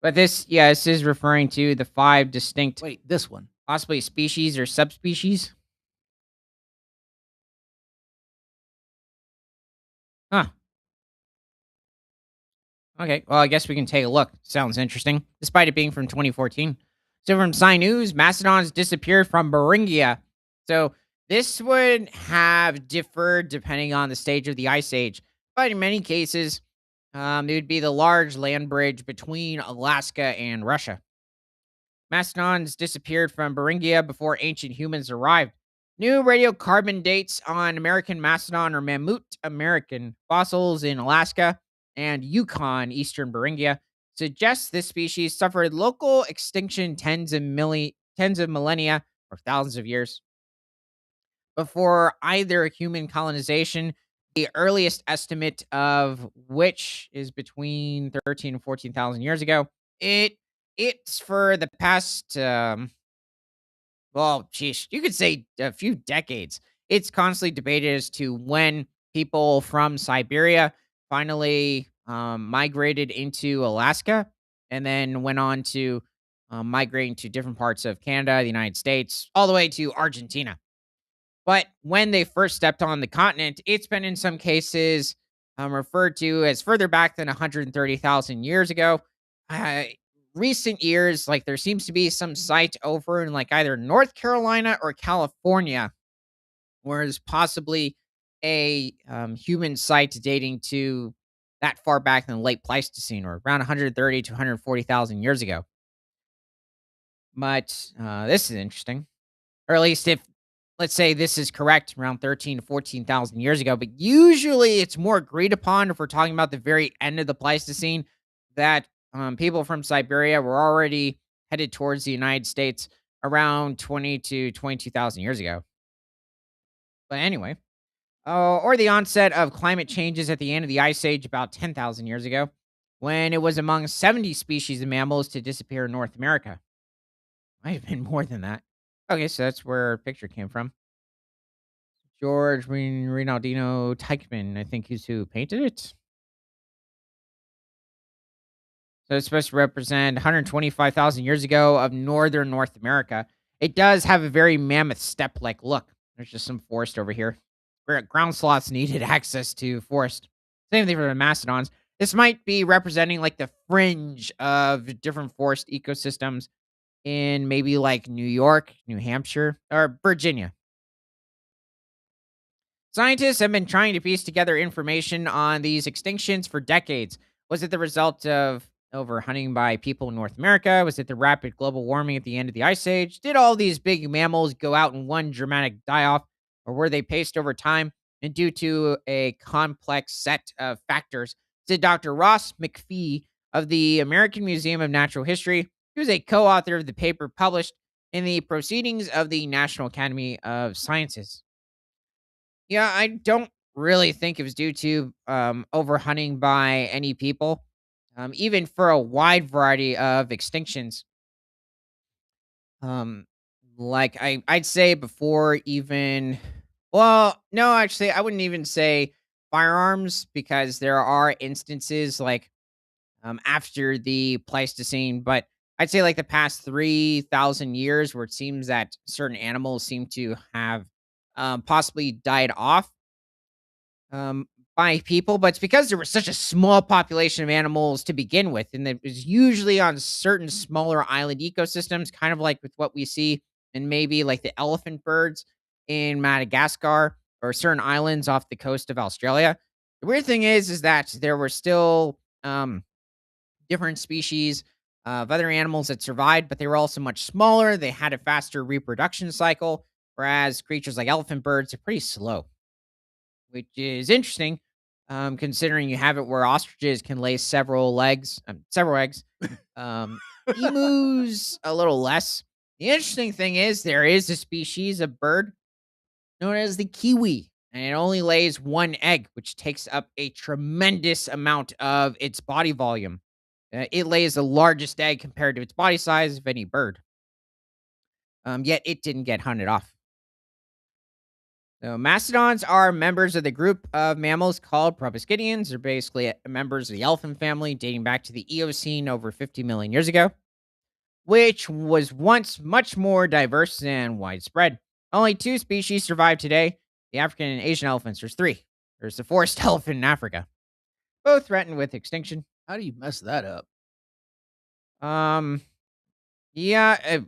But this is referring to the five distinct Wait, this one. possibly species or subspecies. Huh. Okay. Well, I guess we can take a look. Sounds interesting, despite it being from 2014. So from Sci News, mastodons disappeared from Beringia. So this would have differed depending on the stage of the ice age, but in many cases, it would be the large land bridge between Alaska and Russia. Mastodons disappeared from Beringia before ancient humans arrived. New radiocarbon dates on American mastodon or mammoth American fossils in Alaska and Yukon, eastern Beringia, suggests this species suffered local extinction tens of millennia or thousands of years before either human colonization. The earliest estimate of which is between 13 and 14,000 years ago. It it's for the past well, geez, you could say a few decades. It's constantly debated as to when people from Siberia finally migrated into Alaska and then went on to migrating to different parts of Canada, the United States, all the way to Argentina. But when they first stepped on the continent, it's been in some cases referred to as further back than 130,000 years ago. Uh, Recent years, like there seems to be some site over in like either North Carolina or California, where it's possibly a human site dating to that far back in the late Pleistocene or around 130 to 140,000 years ago. But this is interesting. Or at least if let's say this is correct, around 13 to 14,000 years ago, but usually it's more agreed upon if we're talking about the very end of the Pleistocene that people from Siberia were already headed towards the United States around 20 to 22,000 years ago. But anyway, or the onset of climate changes at the end of the Ice Age about 10,000 years ago, when it was among 70 species of mammals to disappear in North America. Might have been more than that. Okay, so that's where our picture came from. George Rinaldino Teichmann, I think is who painted it. So it's supposed to represent 125,000 years ago of northern North America. It does have a very mammoth steppe-like look. There's just some forest over here. Where ground sloths needed access to forest. Same thing for the mastodons. This might be representing like the fringe of different forest ecosystems in maybe like New York, New Hampshire, or Virginia. Scientists have been trying to piece together information on these extinctions for decades. Was it the result of overhunting by people in North America? Was it the rapid global warming at the end of the Ice Age? Did all these big mammals go out in one dramatic die off, or were they paced over time and due to a complex set of factors? Said Dr. Ross McPhee of the American Museum of Natural History, who is a co author of the paper published in the Proceedings of the National Academy of Sciences. Yeah, I don't really think it was due to overhunting by any people. Even for a wide variety of extinctions. Um, like I'd say before even well, no, actually I wouldn't even say firearms because there are instances like after the Pleistocene, but I'd say like the past 3,000 years where it seems that certain animals seem to have possibly died off um, by people, but it's because there was such a small population of animals to begin with, and it was usually on certain smaller island ecosystems, kind of like with what we see in maybe like the elephant birds in Madagascar or certain islands off the coast of Australia. The weird thing is that there were still different species of other animals that survived, but they were also much smaller. They had a faster reproduction cycle, whereas creatures like elephant birds are pretty slow, which is interesting, considering you have it where ostriches can lay several eggs. Um, Emus a little less. The interesting thing is there is a species of bird known as the kiwi, and it only lays one egg, which takes up a tremendous amount of its body volume. It lays the largest egg compared to its body size of any bird. Yet it didn't get hunted off. So mastodons are members of the group of mammals called proboscideans. They're basically members of the elephant family dating back to the Eocene over 50 million years ago, which was once much more diverse and widespread. Only two species survive today, the African and Asian elephants. There's three. There's the forest elephant in Africa, both threatened with extinction. How do you mess that up? Um, yeah,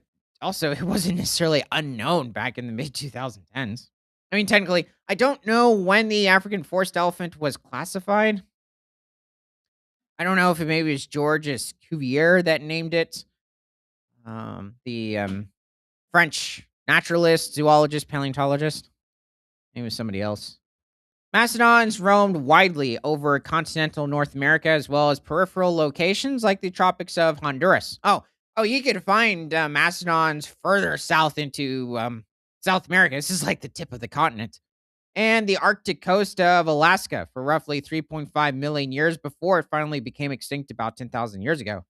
also, it wasn't necessarily unknown back in the mid 2010s. I mean, technically, I don't know when the African forest elephant was classified. I don't know if it maybe was Georges Cuvier that named it. The French Naturalist, zoologist, paleontologist. Maybe it was somebody else. Mastodons roamed widely over continental North America as well as peripheral locations like the tropics of Honduras. Oh, you could find mastodons further south into South America. This is like the tip of the continent. And the Arctic coast of Alaska for roughly 3.5 million years before it finally became extinct about 10,000 years ago.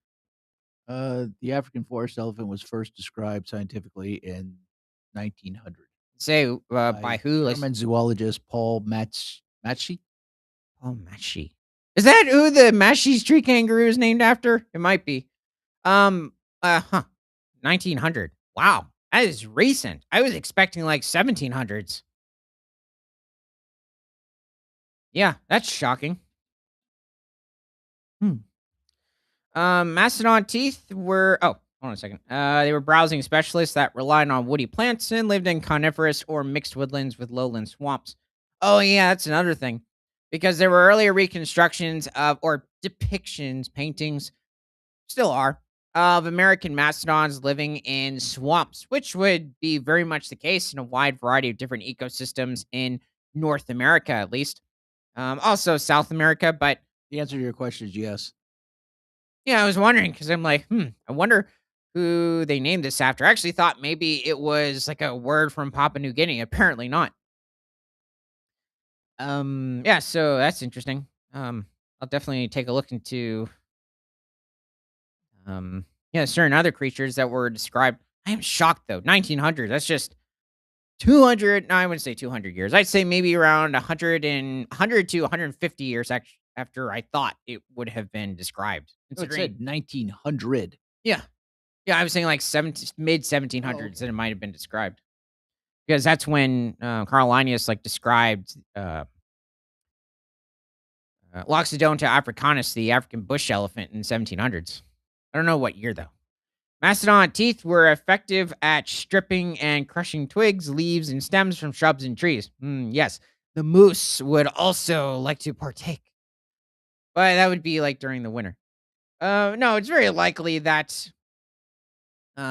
The African forest elephant was first described scientifically in 1900 Say by by who? Like, German zoologist Paul Matschie. oh, Mashi. Is that who the Mashi tree kangaroo is named after? It might be. Um, huh. 1900. Wow. That is recent. I was expecting like 1700s. Yeah, that's shocking. Hmm. Mastodon teeth were hold on a second. They were browsing specialists that relied on woody plants and lived in coniferous or mixed woodlands with lowland swamps. Oh yeah, that's another thing. Because there were earlier reconstructions of or depictions, paintings, still are, of American mastodons living in swamps, which would be very much the case in a wide variety of different ecosystems in North America, at least. Also South America, but The answer to your question is yes. yeah, I was wondering because I'm like, I wonder who they named this after. I actually thought maybe it was like a word from Papua New Guinea. Apparently not. Yeah, so that's interesting. I'll definitely take a look into yeah, certain other creatures that were described. I am shocked though. 1900. That's just 200. No, I wouldn't say 200 years. I'd say maybe around 100 to 150 years after I thought it would have been described. No, it Considering, said 1900. yeah, yeah, I was saying like mid Oh, 1700s okay. that it might have been described because that's when Carl Linnaeus like described Loxodonta africanus, the African bush elephant, in 1700s. I don't know what year though. Mastodon teeth were effective at stripping and crushing twigs, leaves, and stems from shrubs and trees. Yes, the moose would also like to partake, but that would be like during the winter. No, it's very likely that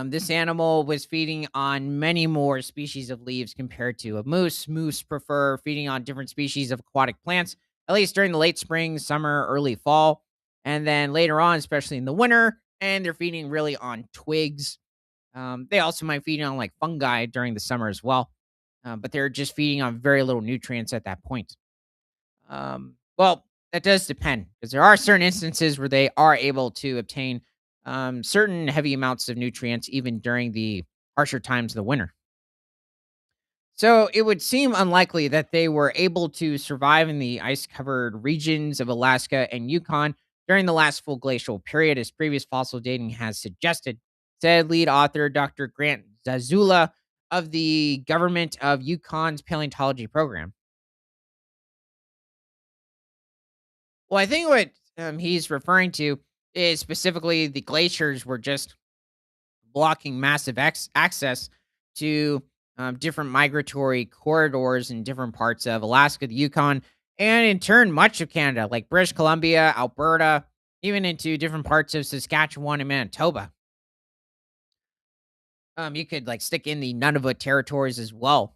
this animal was feeding on many more species of leaves compared to a moose. Moose prefer feeding on different species of aquatic plants, at least during the late spring, summer, early fall. And then later on, especially in the winter, and they're feeding really on twigs. They also might feed on like fungi during the summer as well, but they're just feeding on very little nutrients at that point. Well, that does depend because there are certain instances where they are able to obtain certain heavy amounts of nutrients even during the harsher times of the winter. So it would seem unlikely that they were able to survive in the ice covered regions of Alaska and Yukon during the last full glacial period, as previous fossil dating has suggested, said lead author Dr. Grant Zazula of the Government of Yukon's paleontology program. Well, I think what he's referring to is specifically the glaciers were just blocking massive access to different migratory corridors in different parts of Alaska, the Yukon, and in turn, much of Canada, like British Columbia, Alberta, even into different parts of Saskatchewan and Manitoba. You could like stick in the Nunavut territories as well,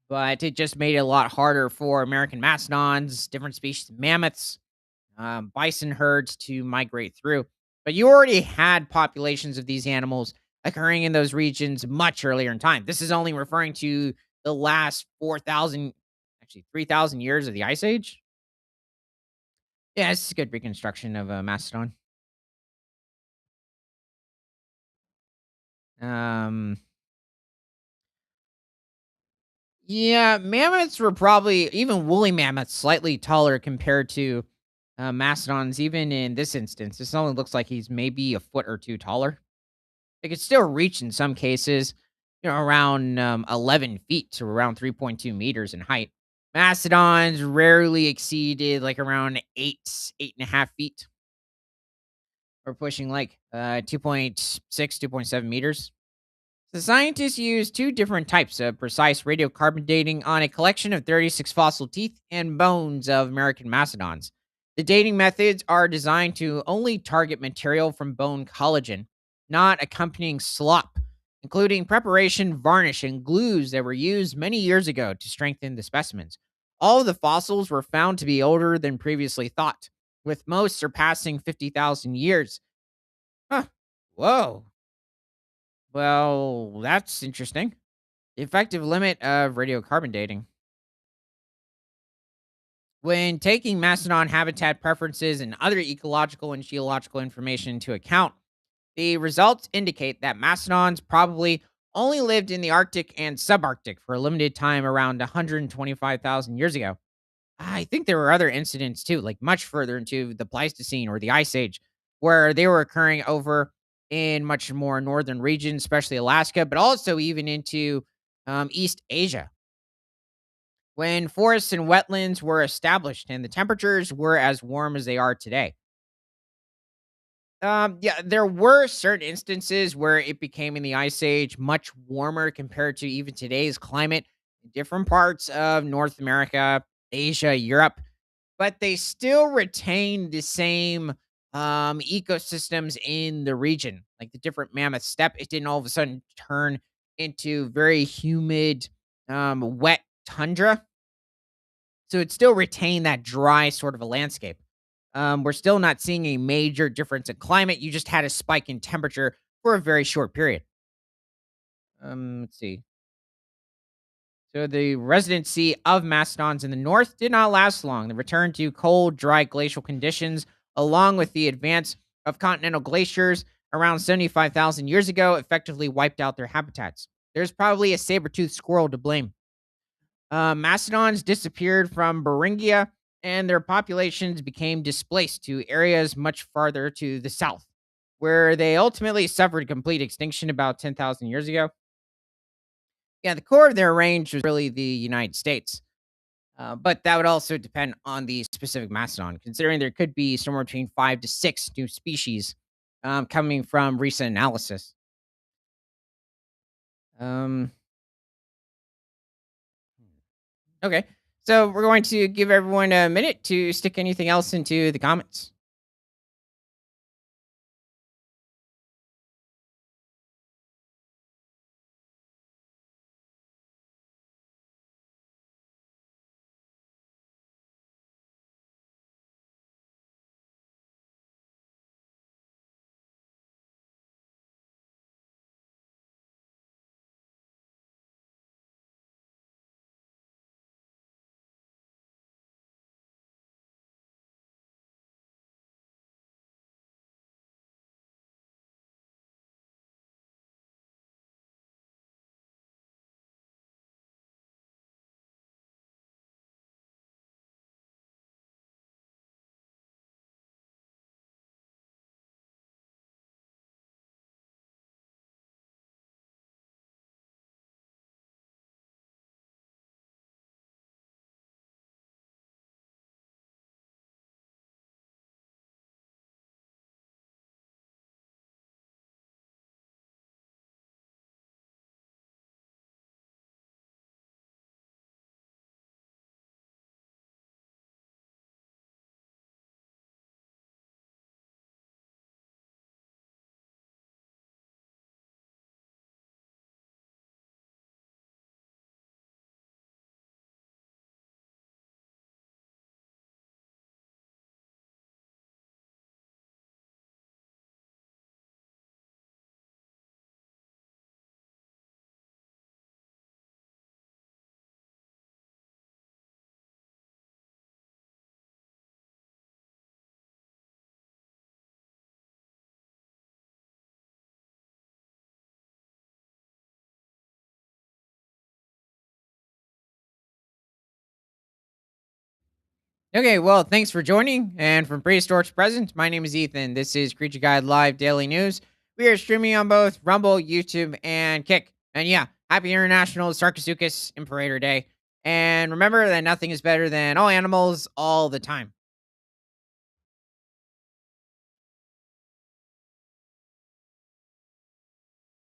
but it just made it a lot harder for American mastodons, different species of mammoths, bison herds to migrate through. But you already had populations of these animals occurring in those regions much earlier in time. This is only referring to the last 4,000, actually 3,000 years of the Ice Age. Yeah, this is a good reconstruction of a mastodon. Um, yeah, mammoths were probably even woolly mammoths slightly taller compared to mastodons. Even in this instance, this only looks like he's maybe a foot or two taller. They could still reach in some cases, around 11 feet to around 3.2 meters in height. Mastodons rarely exceeded like around 8.5 feet, or pushing like 2.6, 2.7 meters. The scientists used two different types of precise radiocarbon dating on a collection of 36 fossil teeth and bones of American mastodons. The dating methods are designed to only target material from bone collagen, not accompanying slop, including preparation, varnish, and glues that were used many years ago to strengthen the specimens. All of the fossils were found to be older than previously thought, with most surpassing 50,000 years. Huh. Whoa. Well, that's interesting. The effective limit of radiocarbon dating. When taking mastodon habitat preferences and other ecological and geological information into account, the results indicate that mastodons probably only lived in the Arctic and subarctic for a limited time around 125,000 years ago. I think there were other incidents too, like much further into the Pleistocene or the Ice Age, where they were occurring over in much more northern regions, especially Alaska, but also even into East Asia, when forests and wetlands were established and the temperatures were as warm as they are today. Yeah, there were certain instances where it became in the Ice Age much warmer compared to even today's climate in different parts of North America, Asia, Europe, but they still retain the same ecosystems in the region, like the different mammoth steppe. It didn't all of a sudden turn into very humid, wet tundra. So it still retained that dry sort of a landscape. We're still not seeing a major difference in climate. You just had a spike in temperature for a very short period. Let's see. So the residency of mastodons in the north did not last long. The return to cold, dry glacial conditions, along with the advance of continental glaciers around 75,000 years ago, effectively wiped out their habitats. There's probably a saber-toothed squirrel to blame. Mastodons disappeared from Beringia, and their populations became displaced to areas much farther to the south, where they ultimately suffered complete extinction about 10,000 years ago. Yeah, the core of their range was really the United States. But that would also depend on the specific mastodon, considering there could be somewhere between 5 to 6 new species coming from recent analysis. Um, okay. So we're going to give everyone a minute to stick anything else into the comments. Okay, well, thanks for joining. And from prehistoric to present, my name is Ethan. This is Creature Guide Live Daily News. We are streaming on both Rumble, YouTube, and Kick. And yeah, happy International Sarcosuchus Imperator Day. And remember that nothing is better than all animals all the time.